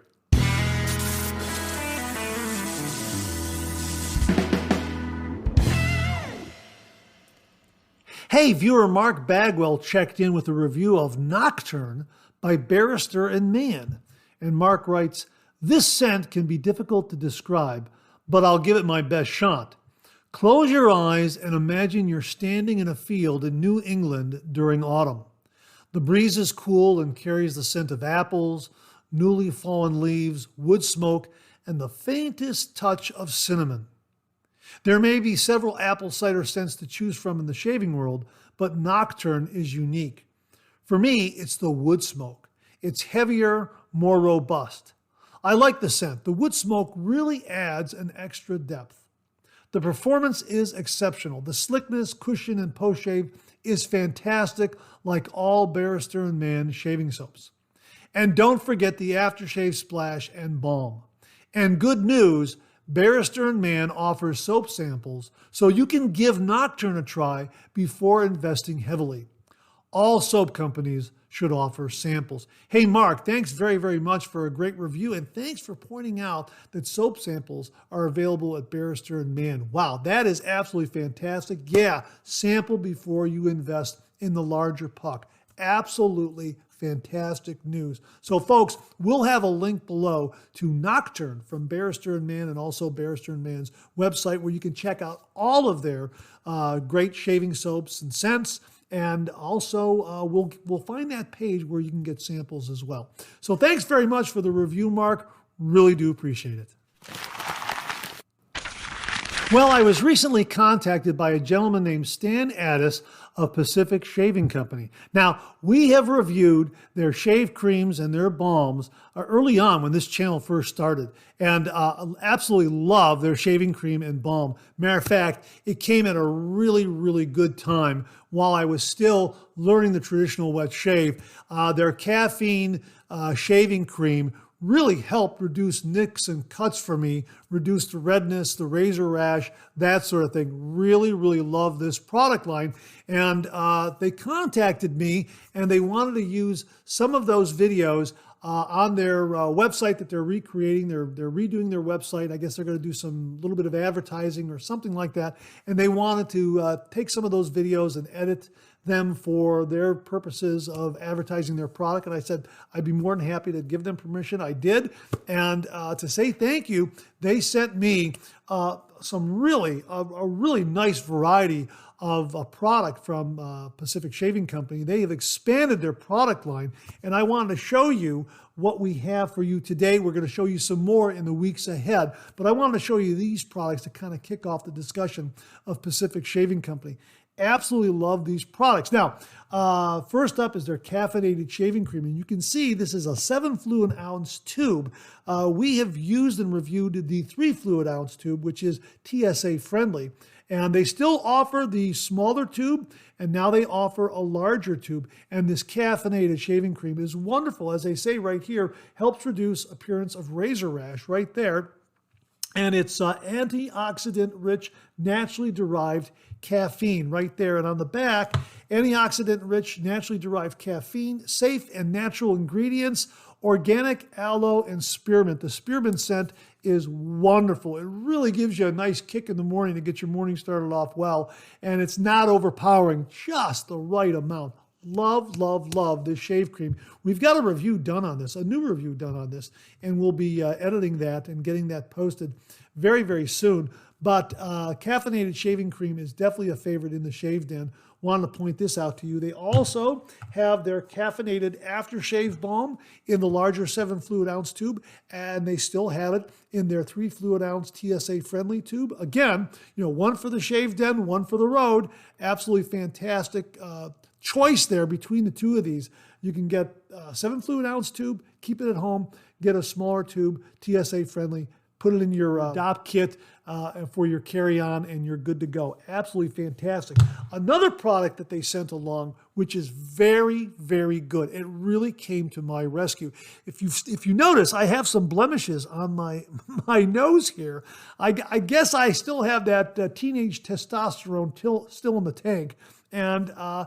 [SPEAKER 1] Hey, viewer Mark Bagwell checked in with a review of Nocturne by Barrister and Mann. And Mark writes, this scent can be difficult to describe, but I'll give it my best shot. Close your eyes and imagine you're standing in a field in New England during autumn. The breeze is cool and carries the scent of apples, newly fallen leaves, wood smoke, and the faintest touch of cinnamon. There may be several apple cider scents to choose from in the shaving world, but Nocturne is unique. For me, it's the wood smoke. It's heavier, more robust. I like the scent. The wood smoke really adds an extra depth. The performance is exceptional. The slickness, cushion, and post-shave is fantastic, like all Barrister and Mann shaving soaps. And don't forget the aftershave splash and balm. And good news, Barrister and Mann offers soap samples, so you can give Nocturne a try before investing heavily. All soap companies should offer samples. Hey, Mark, thanks very, very much for a great review, and thanks for pointing out that soap samples are available at Barrister and Mann. Wow, that is absolutely fantastic. Yeah, sample before you invest in the larger puck. Absolutely fantastic news. So folks, we'll have a link below to Nocturne from Barrister and Mann, and also Barrister and Mann's website, where you can check out all of their great shaving soaps and scents. And also we'll find that page where you can get samples as well. So thanks very much for the review, Mark. Really do appreciate it. Well, I was recently contacted by a gentleman named Stan Addis of Pacific Shaving Company. Now, we have reviewed their shave creams and their balms early on when this channel first started, and absolutely love their shaving cream and balm. Matter of fact, it came at a really, really good time while I was still learning the traditional wet shave. Their caffeine shaving cream really helped reduce nicks and cuts for me, reduce the redness, the razor rash, that sort of thing. Really, really love this product line. And they contacted me and they wanted to use some of those videos on their website that they're recreating. They're redoing their website. I guess they're going to do some little bit of advertising or something like that. And they wanted to take some of those videos and edit them for their purposes of advertising their product. And I said, I'd be more than happy to give them permission. I did. And to say thank you, they sent me a really nice variety of a product from Pacific Shaving Company. They have expanded their product line, and I wanted to show you what we have for you today. We're going to show you some more in the weeks ahead, but I wanted to show you these products to kind of kick off the discussion of Pacific Shaving Company. Absolutely love these products. Now, first up is their caffeinated shaving cream. And you can see this is a 7 fluid ounce tube. We have used and reviewed the 3 fluid ounce tube, which is TSA friendly. And they still offer the smaller tube, and now they offer a larger tube. And this caffeinated shaving cream is wonderful. As they say right here, helps reduce appearance of razor rash right there. And it's antioxidant-rich, naturally derived caffeine right there. And on the back, antioxidant-rich, naturally derived caffeine, safe and natural ingredients, organic aloe and spearmint. The spearmint scent is wonderful. It really gives you a nice kick in the morning to get your morning started off well. And it's not overpowering, just the right amount. Love, love, love this shave cream. We've got a review done on this, a new review done on this, and we'll be editing that and getting that posted very, very soon. But caffeinated shaving cream is definitely a favorite in the Shave Den. Wanted to point this out to you. They also have their caffeinated aftershave balm in the larger 7 fluid ounce tube, and they still have it in their 3 fluid ounce TSA friendly tube. Again, one for the Shave Den, one for the road. Absolutely fantastic choice there between the two of these. You can get a 7 fluid ounce tube, keep it at home, get a smaller tube, TSA friendly, put it in your adopt kit for your carry-on, and you're good to go. Absolutely fantastic. Another product that they sent along, which is very, very good. It really came to my rescue. If you notice, I have some blemishes on my nose here. I guess I still have that teenage testosterone still in the tank. And I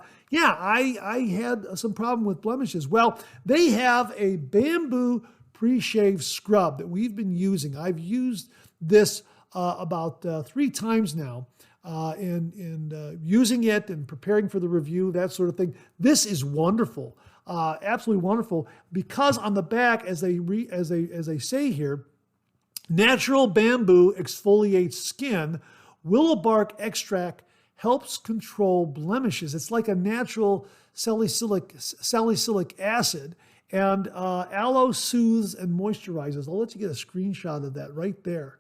[SPEAKER 1] had some problem with blemishes. Well, they have a bamboo pre-shave scrub that we've been using. I've used this about 3 times now, and using it and preparing for the review, that sort of thing. This is wonderful, absolutely wonderful, because on the back, as they say here, natural bamboo exfoliates skin. Willow bark extract helps control blemishes. It's like a natural salicylic acid. And aloe soothes and moisturizes. I'll let you get a screenshot of that right there.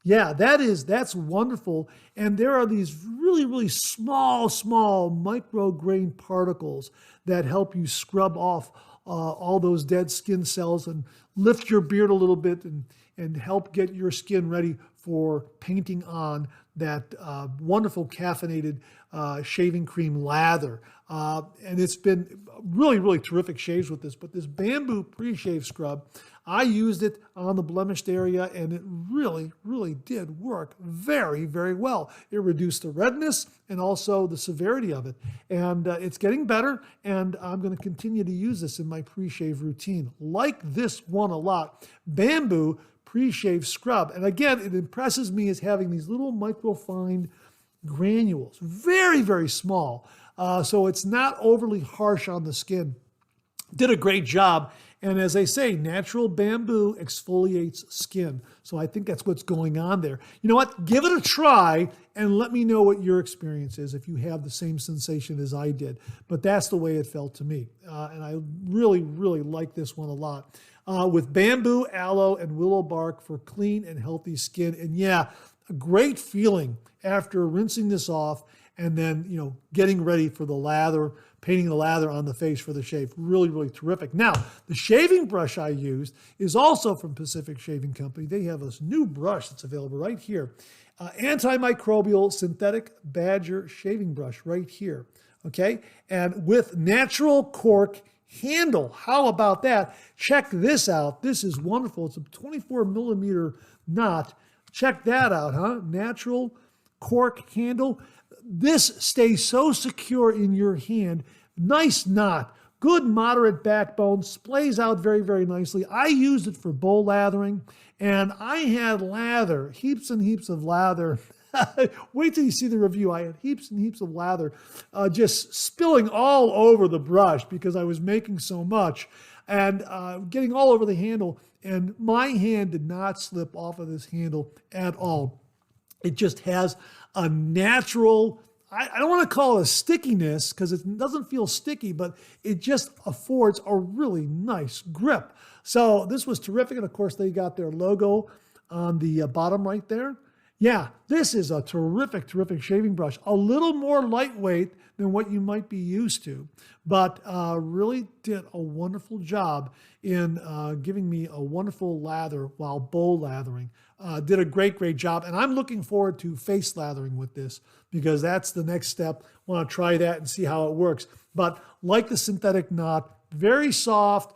[SPEAKER 1] Yeah, that's wonderful. And there are these really, really small micro-grain particles that help you scrub off all those dead skin cells and lift your beard a little bit and help get your skin ready for painting on that wonderful caffeinated shaving cream lather. And it's been really, really terrific shaves with this. But this bamboo pre-shave scrub, I used it on the blemished area, and it really, really did work very, very well. It reduced the redness and also the severity of it. And it's getting better, and I'm going to continue to use this in my pre-shave routine. Like this one a lot. Bamboo pre-shave scrub. And again, it impresses me as having these little microfine granules, very, very small. So it's not overly harsh on the skin. Did a great job. And as they say, natural bamboo exfoliates skin. So I think that's what's going on there. You know what? Give it a try and let me know what your experience is if you have the same sensation as I did. But that's the way it felt to me. And I really, really like this one a lot. With bamboo, aloe, and willow bark for clean and healthy skin. And yeah, a great feeling after rinsing this off and then, getting ready for the lather, painting the lather on the face for the shave. Really, really terrific. Now, the shaving brush I used is also from Pacific Shaving Company. They have this new brush that's available right here. Antimicrobial synthetic badger shaving brush right here. Okay? And with natural cork handle. How about that? Check this out. This is wonderful. It's a 24 millimeter knot. Check that out, huh? Natural cork handle. This stays so secure in your hand. Nice knot. Good moderate backbone. Splays out very, very nicely. I used it for bowl lathering, and I had lather, heaps and heaps of lather. Wait till you see the review. I had heaps and heaps of lather just spilling all over the brush because I was making so much and getting all over the handle. And my hand did not slip off of this handle at all. It just has a natural I don't want to call it a stickiness because it doesn't feel sticky, but it just affords a really nice grip. So this was terrific. And of course, they got their logo on the bottom right there. Yeah, this is a terrific, terrific shaving brush. A little more lightweight than what you might be used to, but really did a wonderful job in giving me a wonderful lather while bowl lathering. Did a great, great job. And I'm looking forward to face lathering with this because that's the next step. Want to try that and see how it works. But like the synthetic knot, very soft.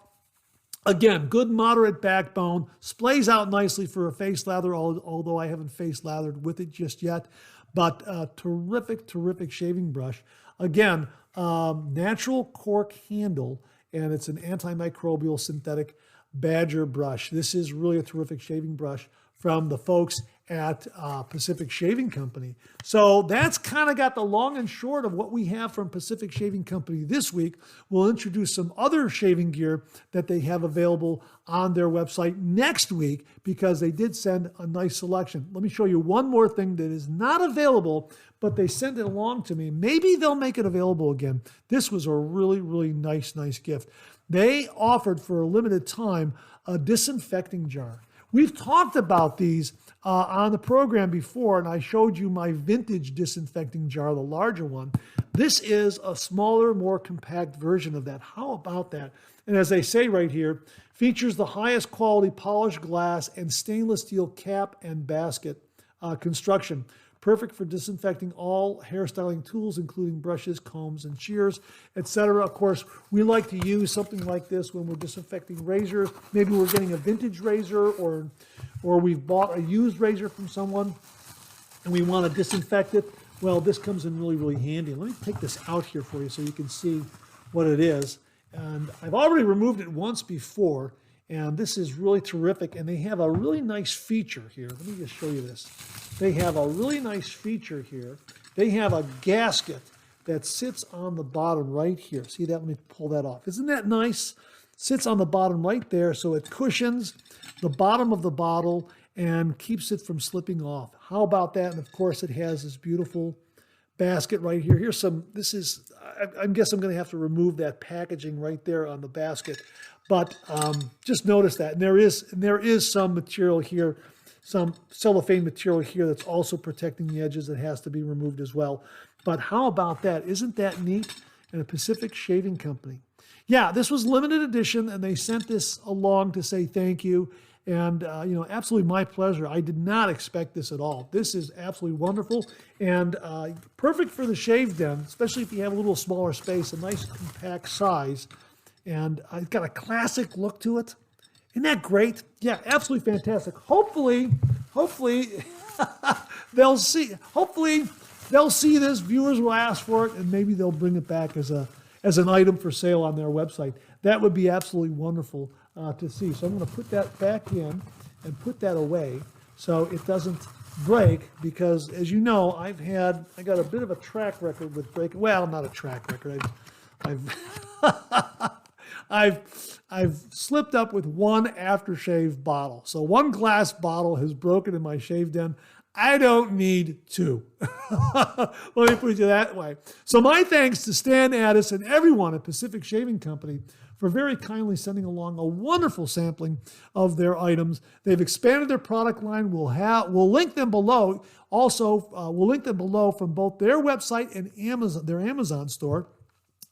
[SPEAKER 1] Again, good moderate backbone, splays out nicely for a face lather, although I haven't face lathered with it just yet. But terrific, terrific shaving brush. Again, natural cork handle, and it's an antimicrobial synthetic badger brush. This is really a terrific shaving brush from the folks at Pacific Shaving Company. So that's kind of got the long and short of what we have from Pacific Shaving Company this week. We'll introduce some other shaving gear that they have available on their website next week because they did send a nice selection. Let me show you one more thing that is not available, but they sent it along to me. Maybe they'll make it available again. This was a really, really nice gift. They offered for a limited time a disinfecting jar. We've talked about these on the program before, and I showed you my vintage disinfecting jar, the larger one. This is a smaller, more compact version of that. How about that? And as they say right here, features the highest quality polished glass and stainless steel cap and basket construction. Perfect for disinfecting all hairstyling tools, including brushes, combs, and shears, etc. Of course, we like to use something like this when we're disinfecting razors. Maybe we're getting a vintage razor or we've bought a used razor from someone and we want to disinfect it. Well, this comes in really, really handy. Let me take this out here for you so you can see what it is. And I've already removed it once before, and this is really terrific. And they have a really nice feature here. Let me just show you this. They have a really nice feature here. They have a gasket that sits on the bottom right here. See that? Let me pull that off. Isn't that nice? Sits on the bottom right there, so it cushions the bottom of the bottle and keeps it from slipping off. How about that? And of course, it has this beautiful basket right here. Here's some, I guess I'm going to have to remove that packaging right there on the basket. But just notice that. And there is some material here, some cellophane material here that's also protecting the edges that has to be removed as well. But how about that? Isn't that neat? And a Pacific Shaving Company. Yeah, this was limited edition, and they sent this along to say thank you. And, absolutely my pleasure. I did not expect this at all. This is absolutely wonderful and perfect for the shave den, especially if you have a little smaller space, a nice compact size. And it's got a classic look to it. Isn't that great? Yeah, absolutely fantastic. Hopefully they'll see this, viewers will ask for it, and maybe they'll bring it back as an item for sale on their website. That would be absolutely wonderful to see. So I'm going to put that back in and put that away so it doesn't break, because as you know, I got a bit of a track record with breaking. Well, not a track record. I've slipped up with one aftershave bottle. So one glass bottle has broken in my shave den. I don't need two. Let me put it that way. So my thanks to Stan Addis and everyone at Pacific Shaving Company for very kindly sending along a wonderful sampling of their items. They've expanded their product line. We'll link them below. Also, we'll link them below from both their website and their Amazon store.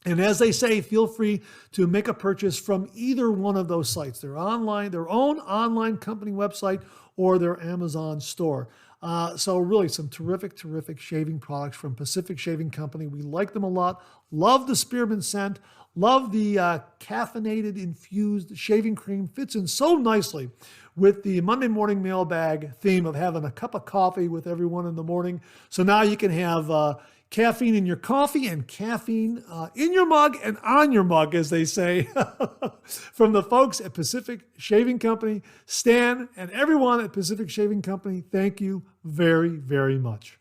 [SPEAKER 1] And as they say, feel free to make a purchase from either one of those sites, their own online company website or their Amazon store. So really some terrific shaving products from Pacific Shaving Company. We like them a lot. Love the spearmint scent. Love the caffeinated infused shaving cream. Fits in so nicely with the Monday Morning Mailbag theme of having a cup of coffee with everyone in the morning. So now you can have caffeine in your coffee and caffeine in your mug and on your mug, as they say, from the folks at Pacific Shaving Company. Stan and everyone at Pacific Shaving Company, thank you very, very much.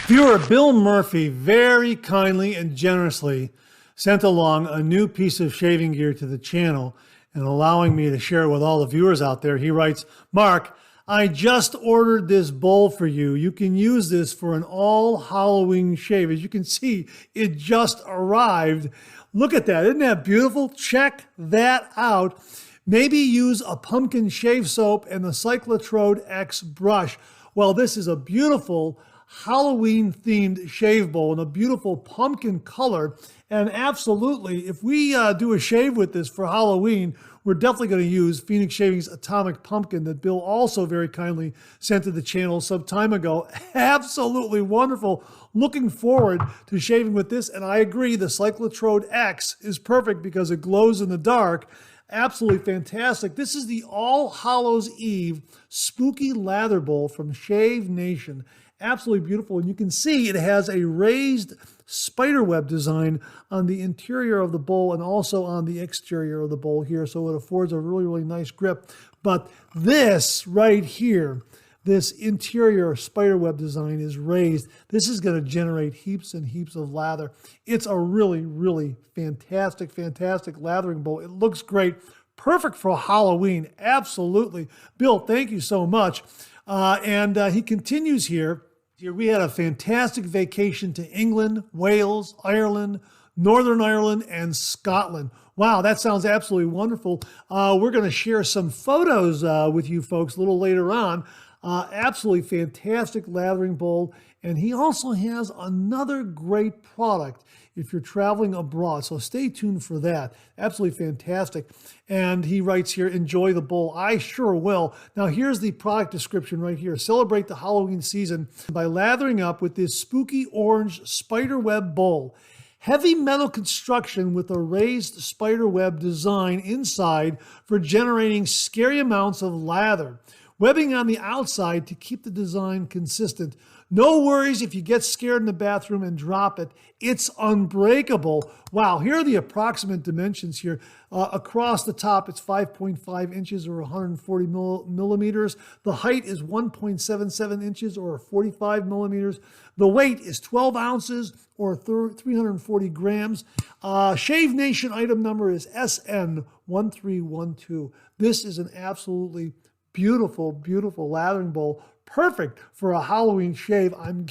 [SPEAKER 1] Viewer Bill Murphy very kindly and generously sent along a new piece of shaving gear to the channel and allowing me to share it with all the viewers out there. He writes, Mark, I just ordered this bowl for you. You can use this for an all Halloween shave. As you can see, it just arrived. Look at that. Isn't that beautiful? Check that out. Maybe use a pumpkin shave soap and the Cyclotrode X brush. Well, this is a beautiful Halloween themed shave bowl in a beautiful pumpkin color. And absolutely, if we do a shave with this for Halloween, we're definitely going to use Phoenix Shaving's Atomic Pumpkin that Bill also very kindly sent to the channel some time ago. Absolutely wonderful. Looking forward to shaving with this. And I agree, the Cyclotrode X is perfect because it glows in the dark. Absolutely fantastic. This is the All Hallows Eve Spooky Lather Bowl from Shave Nation. Absolutely beautiful. And you can see it has a raised spiderweb design on the interior of the bowl and also on the exterior of the bowl here. So it affords a really, really nice grip. But this right here, this interior spiderweb design is raised. This is going to generate heaps and heaps of lather. It's a really, really fantastic, fantastic lathering bowl. It looks great. Perfect for Halloween. Absolutely. Bill, thank you so much. And he continues here. Here we had a fantastic vacation to England, Wales, Ireland, Northern Ireland, and Scotland. Wow, that sounds absolutely wonderful. We're going to share some photos with you folks a little later on. Absolutely fantastic lathering bowl. And he also has another great product if you're traveling abroad. So stay tuned for that. Absolutely fantastic. And he writes here, enjoy the bowl. I sure will. Now here's the product description right here. Celebrate the Halloween season by lathering up with this spooky orange spiderweb bowl. Heavy metal construction with a raised spiderweb design inside for generating scary amounts of lather. Webbing on the outside to keep the design consistent. No worries if you get scared in the bathroom and drop it. It's unbreakable. Wow, here are the approximate dimensions here. Across the top, it's 5.5 inches or 140 millimeters. The height is 1.77 inches or 45 millimeters. The weight is 12 ounces or 340 grams. Shave Nation item number is SN1312. This is an absolutely beautiful, beautiful lathering bowl. Perfect for a Halloween shave. I'm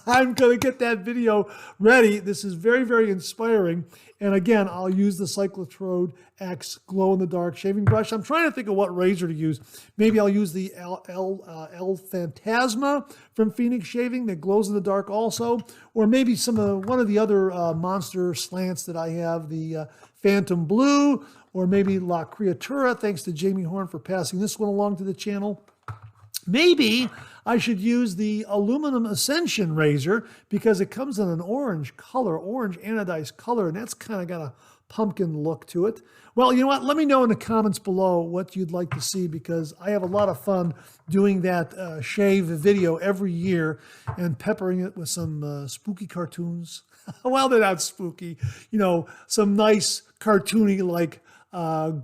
[SPEAKER 1] going to get that video ready. This is very, very inspiring. And again, I'll use the Cyclotrode X glow-in-the-dark shaving brush. I'm trying to think of what razor to use. Maybe I'll use the El Phantasma from Phoenix Shaving that glows in the dark also. Or maybe one of the other monster slants that I have, the Phantom Blue, or maybe La Creatura. Thanks to Jamie Horn for passing this one along to the channel. Maybe I should use the Aluminum Ascension razor because it comes in an orange color, orange anodized color, and that's kind of got a pumpkin look to it. Well, you know what? Let me know in the comments below what you'd like to see because I have a lot of fun doing that shave video every year and peppering it with some spooky cartoons. Well, they're not spooky. You know, some nice cartoony like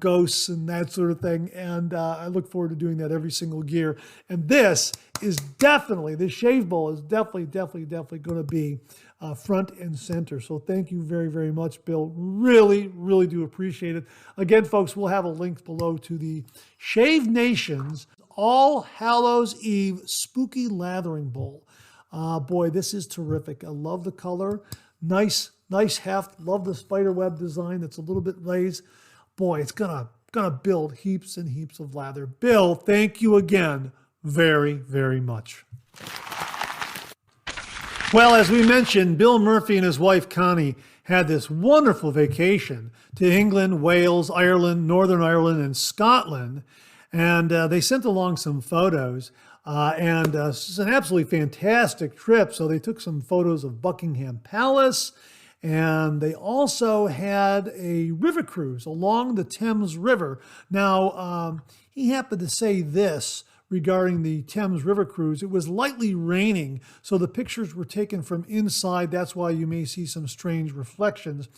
[SPEAKER 1] ghosts and that sort of thing. And I look forward to doing that every single year. And this shave bowl is definitely going to be front and center. So thank you very, very much, Bill. Really, really do appreciate it. Again, folks, we'll have a link below to the Shave Nation's All Hallows Eve Spooky Lathering Bowl. Boy, this is terrific. I love the color. Nice heft. Love the spiderweb design that's a little bit raised. Boy, it's gonna build heaps and heaps of lather. Bill, thank you again very, very much. Well, as we mentioned, Bill Murphy and his wife Connie had this wonderful vacation to England, Wales, Ireland, Northern Ireland, and Scotland. And they sent along some photos. It's an absolutely fantastic trip. So they took some photos of Buckingham Palace. And they also had a river cruise along the Thames River. Now, he happened to say this regarding the Thames River cruise. It was lightly raining, so the pictures were taken from inside. That's why you may see some strange reflections.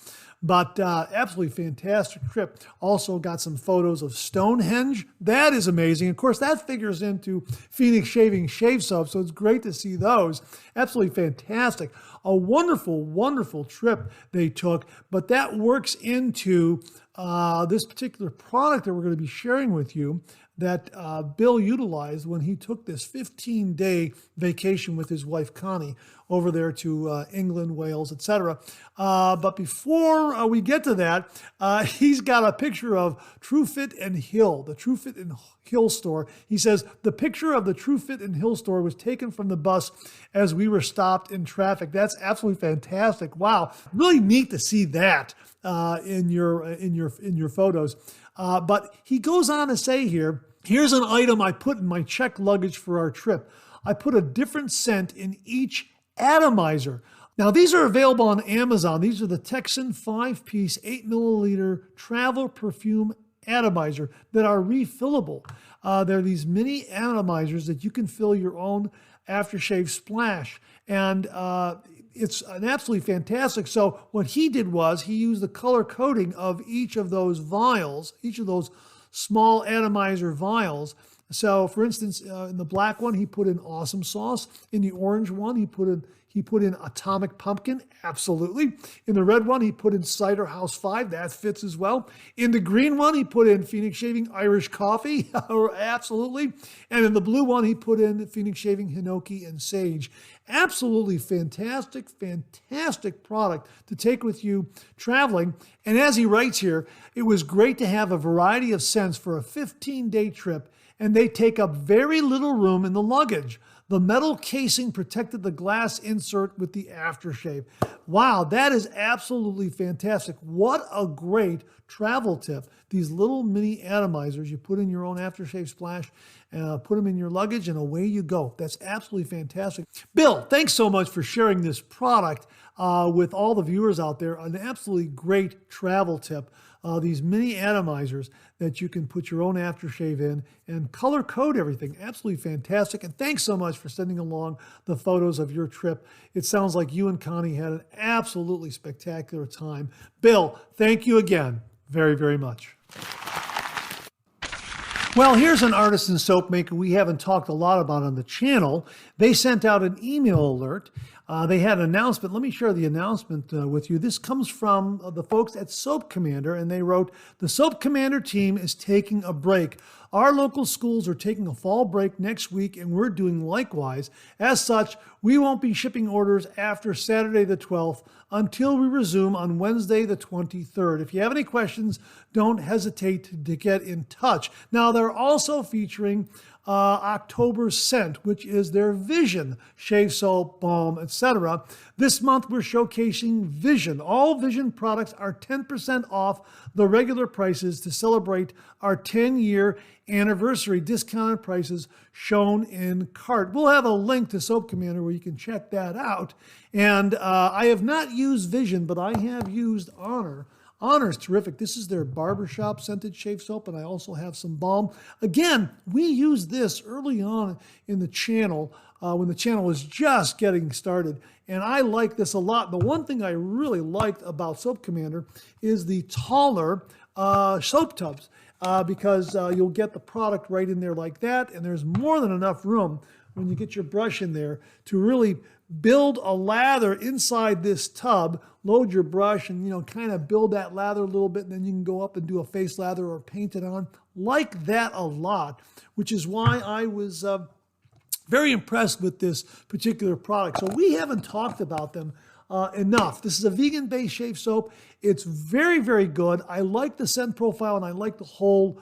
[SPEAKER 1] But absolutely fantastic trip. Also got some photos of Stonehenge. That is amazing. Of course, that figures into Phoenix Shaving shave soap, so it's great to see those. Absolutely fantastic. A wonderful, wonderful trip they took, but that works into this particular product that we're going to be sharing with you, that Bill utilized when he took this 15-day vacation with his wife Connie over there to England, Wales, etc. But before we get to that, he's got a picture of TrueFit and Hill, the TrueFit and Hill store. He says, the picture of the TrueFit and Hill store was taken from the bus as we were stopped in traffic. That's absolutely fantastic. Wow, really neat to see that in your photos. But he goes on to say here, here's an item I put in my checked luggage for our trip. I put a different scent in each atomizer. Now, these are available on Amazon. These are the Texan 5-piece 8 milliliter travel perfume atomizer that are refillable. They're these mini atomizers that you can fill your own aftershave splash. And it's an absolutely fantastic. So what he did was he used the color coding of each of those vials, each of those small atomizer vials. So for instance, in the black one, he put in awesome sauce. In the orange one, he put in atomic pumpkin, absolutely. In the red one, he put in cider house 5, that fits as well. In the green one, he put in Phoenix Shaving Irish coffee, absolutely. And in the blue one, he put in Phoenix Shaving Hinoki and Sage. Absolutely fantastic product to take with you traveling. And as he writes here, it was great to have a variety of scents for a 15-day trip, and they take up very little room in the luggage. The metal casing protected the glass insert with the aftershave. Wow, that is absolutely fantastic. What a great travel tip. These little mini atomizers, you put in your own aftershave splash, put them in your luggage, and away you go. That's absolutely fantastic. Bill, thanks so much for sharing this product with all the viewers out there. An absolutely great travel tip. These mini atomizers that you can put your own aftershave in and color code everything. Absolutely fantastic. And thanks so much for sending along the photos of your trip. It sounds like you and Connie had an absolutely spectacular time. Bill, thank you again very, very much. Well, here's an artisan soap maker we haven't talked a lot about on the channel. They sent out an email alert. They had an announcement. Let me share the announcement with you. This comes from the folks at Soap Commander, and they wrote, the Soap Commander team is taking a break. Our local schools are taking a fall break next week, and we're doing likewise. As such, we won't be shipping orders after Saturday the 12th until we resume on Wednesday the 23rd. If you have any questions, don't hesitate to get in touch. Now, they're also featuring October Scent, which is their Vision shave soap, balm, etc. This month we're showcasing Vision. All Vision products are 10% off the regular prices to celebrate our 10-year anniversary. Discounted prices shown in cart. We'll have a link to Soap Commander where you can check that out. And I have not used Vision, but I have used Honor. Honor's terrific. This is their barbershop scented shave soap, and I also have some balm. Again, we used this early on in the channel when the channel was just getting started, and I like this a lot. The one thing I really liked about Soap Commander is the taller soap tubs because you'll get the product right in there like that, and there's more than enough room when you get your brush in there to really build a lather inside this tub, load your brush and, kind of build that lather a little bit, and then you can go up and do a face lather or paint it on. Like that a lot, which is why I was very impressed with this particular product. So we haven't talked about them enough. This is a vegan-based shave soap. It's very, very good. I like the scent profile, and I like the whole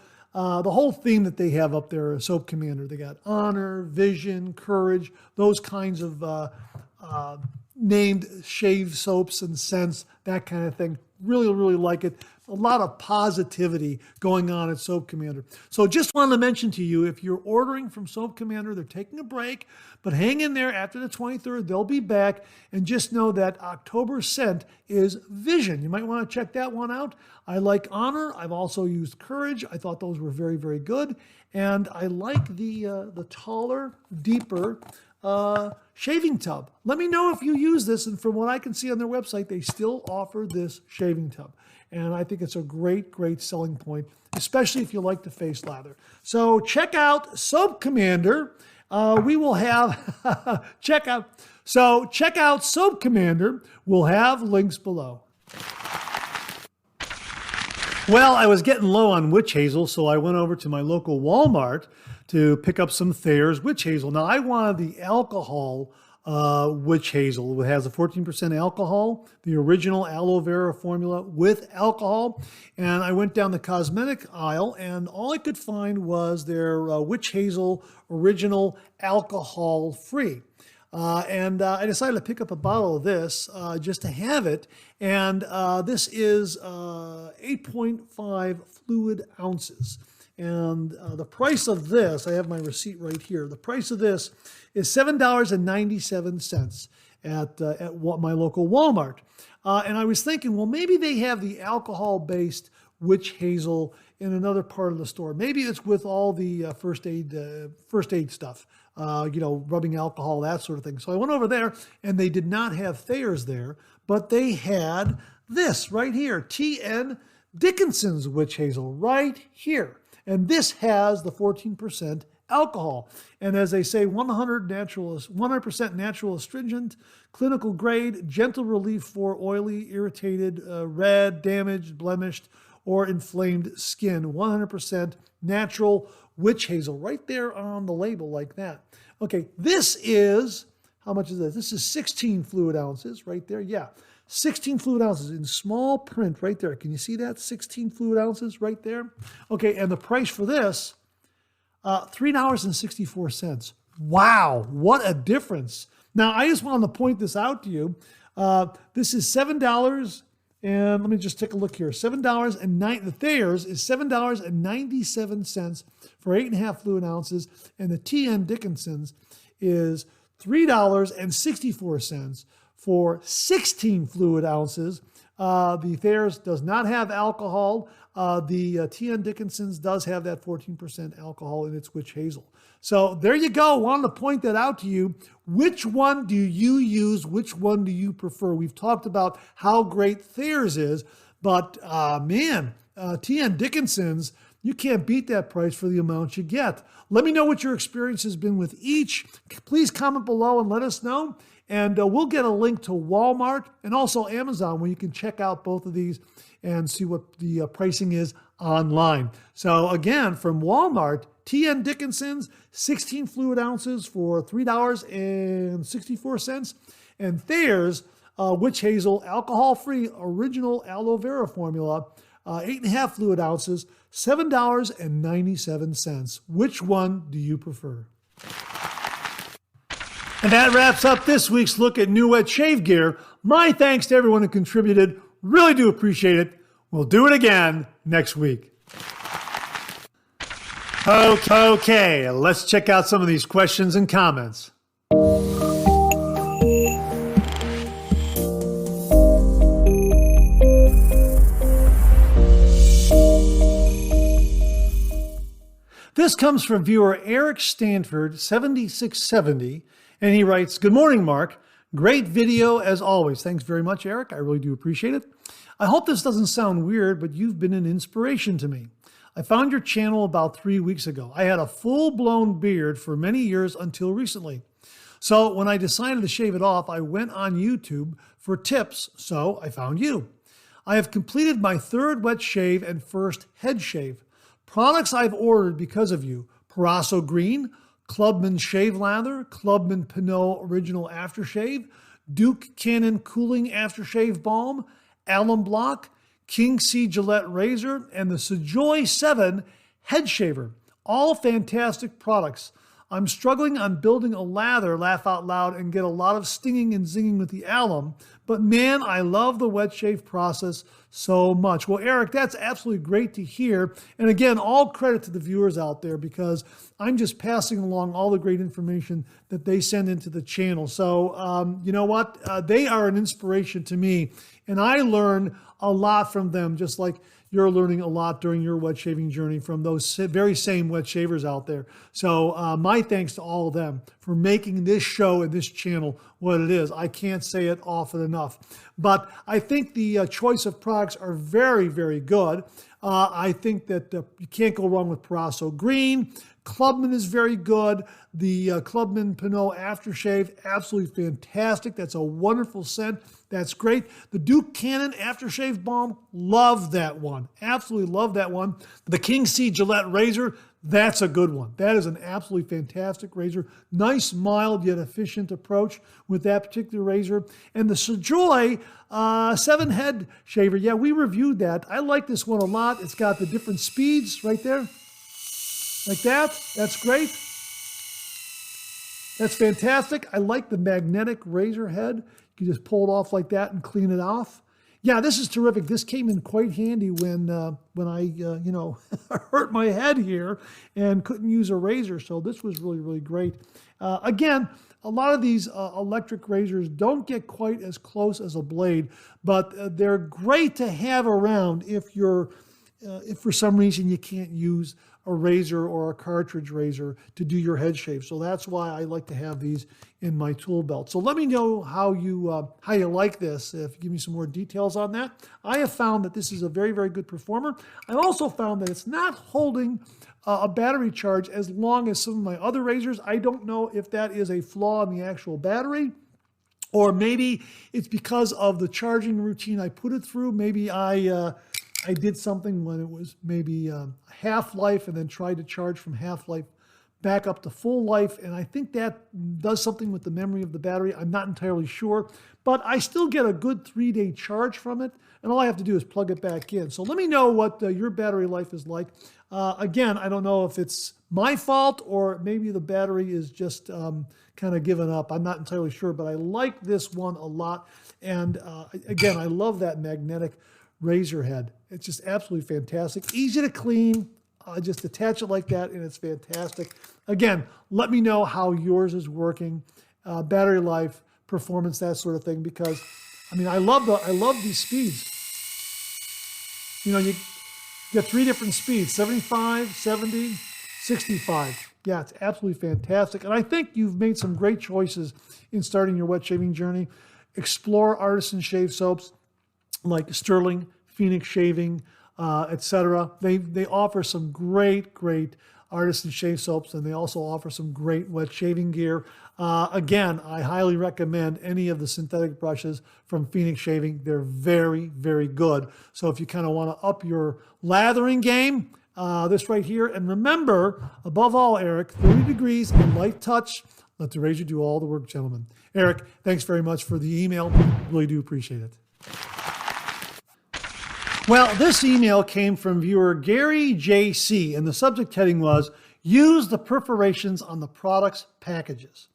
[SPEAKER 1] theme that they have up there, Soap Commander. They got honor, vision, courage, those kinds of named shave soaps and scents, that kind of thing. Really, really like it. A lot of positivity going on at Soap Commander. So just wanted to mention to you, if you're ordering from Soap Commander, they're taking a break, but hang in there. After the 23rd, they'll be back. And just know that October scent is Vision. You might want to check that one out. I like Honor. I've also used Courage. I thought those were very, very good. And I like the taller, deeper shaving tub. Let me know if you use this. And from what I can see on their website, they still offer this shaving tub. And I think it's a great, great selling point, especially if you like the face lather. So check out Soap Commander. We will have, check out Soap Commander. We'll have links below. Well, I was getting low on witch hazel, so I went over to my local Walmart to pick up some Thayer's witch hazel. Now, I wanted the alcohol witch hazel. It has a 14% alcohol, the original aloe vera formula with alcohol. And I went down the cosmetic aisle, and all I could find was their witch hazel original alcohol free. And I decided to pick up a bottle of this just to have it. And this is 8.5 fluid ounces. And the price of this, I have my receipt right here. The price of this is $7.97 at my local Walmart. And I was thinking, well, maybe they have the alcohol-based witch hazel in another part of the store. Maybe it's with all the first aid stuff, rubbing alcohol, that sort of thing. So I went over there, and they did not have Thayer's there, but they had this right here, T.N. Dickinson's witch hazel right here. And this has the 14% alcohol. And as they say, 100% natural astringent, clinical grade, gentle relief for oily, irritated, red, damaged, blemished, or inflamed skin. 100% natural witch hazel right there on the label like that. Okay, this is, how much is this? This is 16 fluid ounces right there. Yeah, 16 fluid ounces in small print right there. Can you see that? 16 fluid ounces right there. Okay, and the price for this, $3.64. Wow, what a difference. Now, I just wanted to point this out to you. This is $7, and let me just take a look here. The Thayer's is $7.97 for 8.5 fluid ounces, and the T.N. Dickinson's is $3.64 for 16 fluid ounces. The Thayer's does not have alcohol. The T.N. Dickinson's does have that 14% alcohol in its witch hazel. So there you go. Wanted to point that out to you. Which one do you use? Which one do you prefer? We've talked about how great Thayer's is, but T.N. Dickinson's, you can't beat that price for the amount you get. Let me know what your experience has been with each. Please comment below and let us know. And we'll get a link to Walmart and also Amazon where you can check out both of these and see what the pricing is online. So again, from Walmart, T.N. Dickinson's, 16 fluid ounces for $3.64. And Thayer's witch hazel, alcohol-free, original aloe vera formula, 8.5 fluid ounces, $7.97. Which one do you prefer? And that wraps up this week's look at new wet shave gear. My thanks to everyone who contributed. Really do appreciate it. We'll do it again next week. Okay, let's check out some of these questions and comments. This comes from viewer Eric Stanford, 7670, and he writes, "Good morning, Mark. Great video as always." Thanks very much, Eric. I really do appreciate it. I hope this doesn't sound weird, but you've been an inspiration to me. I found your channel about 3 weeks ago. I had a full-blown beard for many years until recently. So when I decided to shave it off, I went on YouTube for tips, so I found you. I have completed my third wet shave and first head shave. Products I've ordered because of you: Parasso Green, Clubman Shave Lather, Clubman Pinot Original Aftershave, Duke Cannon Cooling Aftershave Balm, Alum Block, King C Gillette Razor, and the Sojoy 7 Head Shaver. All fantastic products. I'm struggling on building a lather, laugh out loud, and get a lot of stinging and zinging with the alum. But man, I love the wet shave process so much. Well, Eric, that's absolutely great to hear. And again, all credit to the viewers out there because I'm just passing along all the great information that they send into the channel. So you know what? They are an inspiration to me. And I learn a lot from them, just like you're learning a lot during your wet shaving journey from those very same wet shavers out there. So my thanks to all of them for making this show and this channel what it is. I can't say it often enough. But I think the choice of products are very, very good. I think that you can't go wrong with Parasso Green, Clubman is very good. The Clubman Pinot Aftershave, absolutely fantastic. That's a wonderful scent. That's great. The Duke Cannon Aftershave Balm, love that one. Absolutely love that one. The King C Gillette Razor, that's a good one. That is an absolutely fantastic razor. Nice, mild, yet efficient approach with that particular razor. And the Sojoy 7-head shaver, yeah, we reviewed that. I like this one a lot. It's got the different speeds right there. Like that. That's great. That's fantastic. I like the magnetic razor head. You can just pull it off like that and clean it off. Yeah, this is terrific. This came in quite handy when I hurt my head here and couldn't use a razor. So this was really, really great. Again, a lot of these electric razors don't get quite as close as a blade, but they're great to have around if for some reason you can't use a razor or a cartridge razor to do your head shave. So that's why I like to have these in my tool belt. So let me know how you like this. If you give me some more details on that. I have found that this is a very, very good performer. I also found that it's not holding a battery charge as long as some of my other razors. I don't know if that is a flaw in the actual battery, or maybe it's because of the charging routine I put it through. Maybe I did something when it was maybe half-life and then tried to charge from half-life back up to full life. And I think that does something with the memory of the battery. I'm not entirely sure, but I still get a good 3-day charge from it. And all I have to do is plug it back in. So let me know what your battery life is like. Again, I don't know if it's my fault or maybe the battery is just kind of given up. I'm not entirely sure, but I like this one a lot. And again, I love that magnetic razor head. It's just absolutely fantastic. Easy to clean. Just attach it like that and it's fantastic. Again, let me know how yours is working, battery life, performance, that sort of thing, because I mean, I love these speeds. You know, you get 3 different speeds, 75, 70, 65. Yeah, it's absolutely fantastic. And I think you've made some great choices in starting your wet shaving journey. Explore artisan shave soaps like Sterling, Phoenix Shaving, etc. They offer some great artisan shave soaps, and they also offer some great wet shaving gear. Again, I highly recommend any of the synthetic brushes from Phoenix Shaving. They're very, very good. So if you kind of want to up your lathering game, this right here. And remember, above all, Eric, 30 degrees and light touch. Let the razor do all the work, gentlemen. Eric, thanks very much for the email. Really do appreciate it. Well, this email came from viewer Gary JC, and the subject heading was, use the perforations on the product's packages.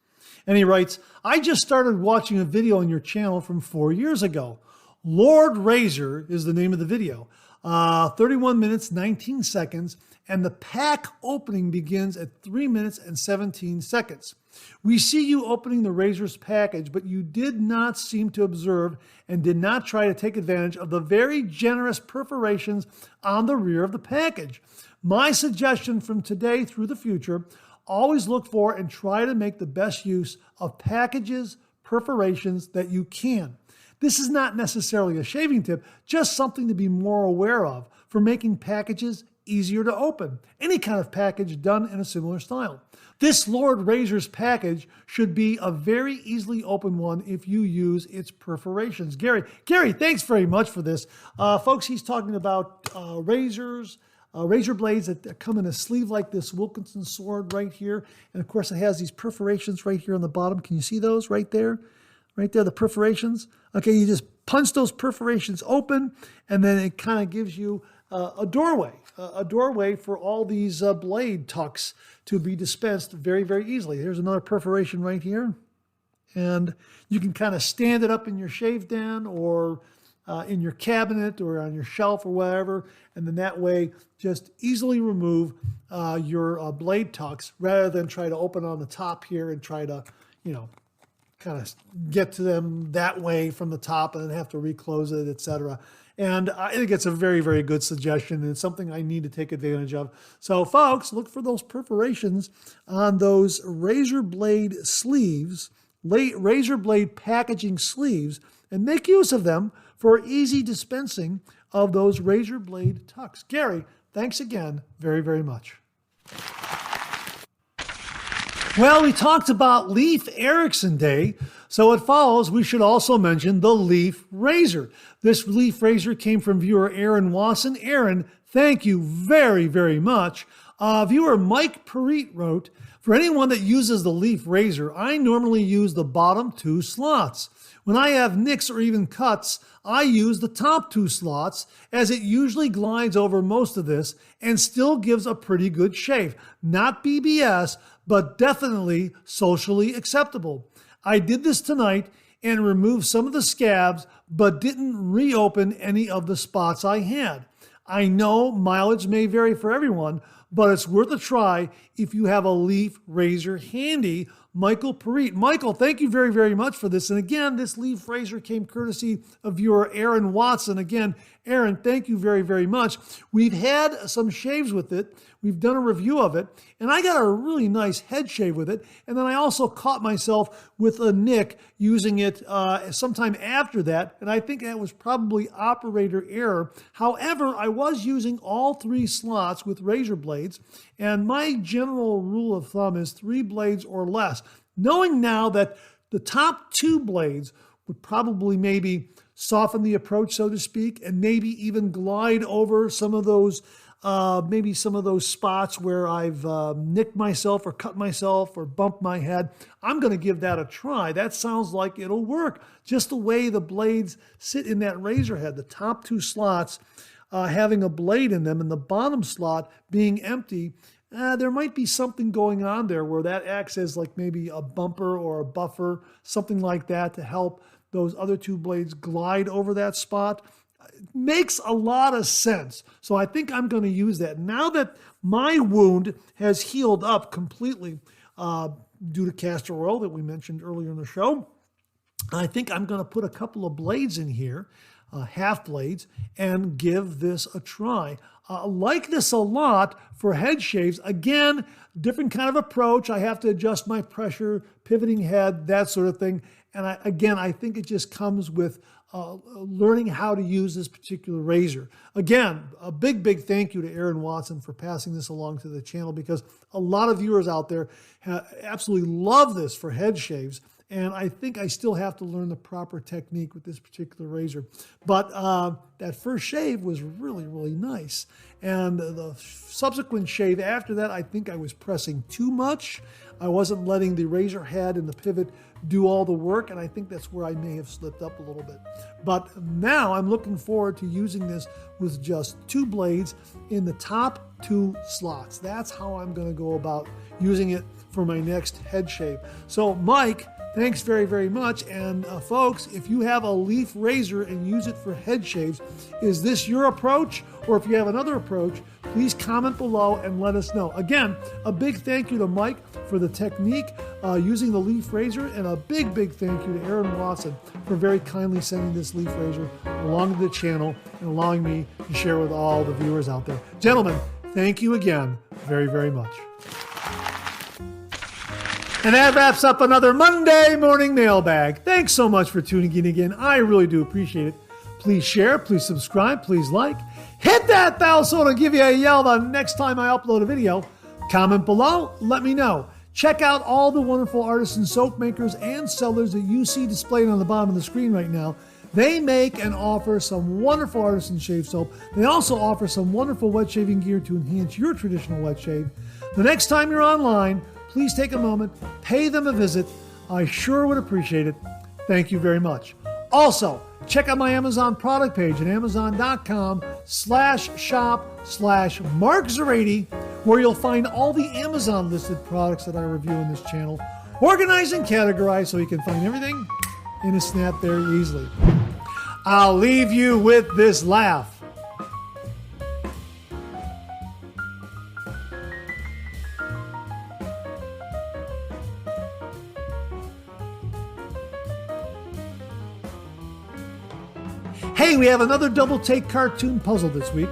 [SPEAKER 1] And he writes, I just started watching a video on your channel from 4 years ago. Lord Razor is the name of the video. 31 minutes, 19 seconds, and the pack opening begins at 3 minutes and 17 seconds. We see you opening the razor's package, but you did not seem to observe and did not try to take advantage of the very generous perforations on the rear of the package. My suggestion from today through the future, always look for and try to make the best use of packages, perforations that you can. This is not necessarily a shaving tip, just something to be more aware of for making packages easier to open. Any kind of package done in a similar style. This Lord Razor's package should be a very easily open one if you use its perforations. Gary, thanks very much for this. Folks, he's talking about razors, razor blades that come in a sleeve like this Wilkinson sword right here. And of course, it has these perforations right here on the bottom. Can you see those right there? Right there, the perforations. Okay, you just punch those perforations open, and then it kind of gives you a doorway for all these blade tucks to be dispensed very, very easily. Here's another perforation right here. And you can kind of stand it up in your shave den or in your cabinet or on your shelf or whatever. And then that way, just easily remove your blade tucks rather than try to open on the top here and try to, kind of get to them that way from the top and then have to reclose it, etc. And I think it's a very, very good suggestion, and it's something I need to take advantage of. So folks, look for those perforations on those razor blade sleeves, razor blade packaging sleeves, and make use of them for easy dispensing of those razor blade tucks. Gary, thanks again very, very much. Well, we talked about Leif Erickson Day, so it follows we should also mention the Leif razor. This Leif razor came from viewer Aaron Wasson. Aaron, thank you very, very much. Viewer Mike Perit wrote, for anyone that uses the Leif razor, I normally use the bottom 2 slots. When I have nicks or even cuts, I use the top 2 slots as it usually glides over most of this and still gives a pretty good shave. Not BBS, but definitely socially acceptable. I did this tonight and removed some of the scabs, but didn't reopen any of the spots I had. I know mileage may vary for everyone, but it's worth a try if you have a Leif razor handy. Michael Perit. Michael, thank you very, very much for this. And again, this Leif razor came courtesy of viewer Aaron Watson. Again, Aaron, thank you very, very much. We've had some shaves with it. We've done a review of it, and I got a really nice head shave with it. And then I also caught myself with a nick using it sometime after that, and I think that was probably operator error. However, I was using all 3 slots with razor blades, and my general rule of thumb is 3 blades or less. Knowing now that the top 2 blades would probably maybe soften the approach, so to speak, and maybe even glide over some of those spots where I've nicked myself or cut myself or bumped my head. I'm going to give that a try. That sounds like it'll work. Just the way the blades sit in that razor head, the top 2 slots having a blade in them and the bottom slot being empty, there might be something going on there where that acts as like maybe a bumper or a buffer, something like that to help those other 2 blades glide over that spot. Makes a lot of sense. So I think I'm going to use that. Now that my wound has healed up completely due to castor oil that we mentioned earlier in the show, I think I'm going to put a couple of blades in here, half blades, and give this a try. Like this a lot for head shaves. Again, different kind of approach. I have to adjust my pressure, pivoting head, that sort of thing. And I think it just comes with learning how to use this particular razor. Again, a big, big thank you to Aaron Watson for passing this along to the channel, because a lot of viewers out there absolutely love this for head shaves. And I think I still have to learn the proper technique with this particular razor. But that first shave was really, really nice. And the subsequent shave after that, I think I was pressing too much. I wasn't letting the razor head and the pivot do all the work, and I think that's where I may have slipped up a little bit. But now I'm looking forward to using this with just 2 blades in the top 2 slots. That's how I'm going to go about using it for my next head shave. So Mike, thanks very, very much. And folks, if you have a Leif razor and use it for head shaves, is this your approach? Or if you have another approach, please comment below and let us know. Again, a big thank you to Mike for the technique using the Leif razor, and a big, big thank you to Aaron Watson for very kindly sending this Leif razor along to the channel and allowing me to share with all the viewers out there. Gentlemen, thank you again very, very much. And that wraps up another Monday Morning Mailbag. Thanks so much for tuning in again. I really do appreciate it. Please share, please subscribe, please like. Hit that bell so it'll give you a yell the next time I upload a video. Comment below, let me know. Check out all the wonderful artisan soap makers and sellers that you see displayed on the bottom of the screen right now. They make and offer some wonderful artisan shave soap. They also offer some wonderful wet shaving gear to enhance your traditional wet shave. The next time you're online, please take a moment, pay them a visit. I sure would appreciate it. Thank you very much. Also, check out my Amazon product page at amazon.com/shop/MarkZerati, where you'll find all the Amazon listed products that I review on this channel, organized and categorized so you can find everything in a snap very easily. I'll leave you with this laugh. Hey, we have another double take cartoon puzzle this week.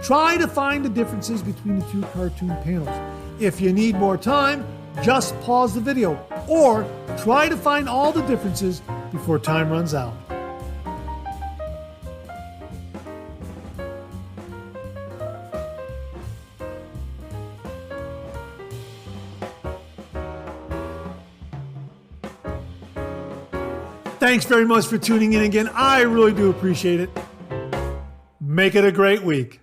[SPEAKER 1] Try to find the differences between the 2 cartoon panels. If you need more time, just pause the video, or try to find all the differences before time runs out. Thanks very much for tuning in again. I really do appreciate it. Make it a great week.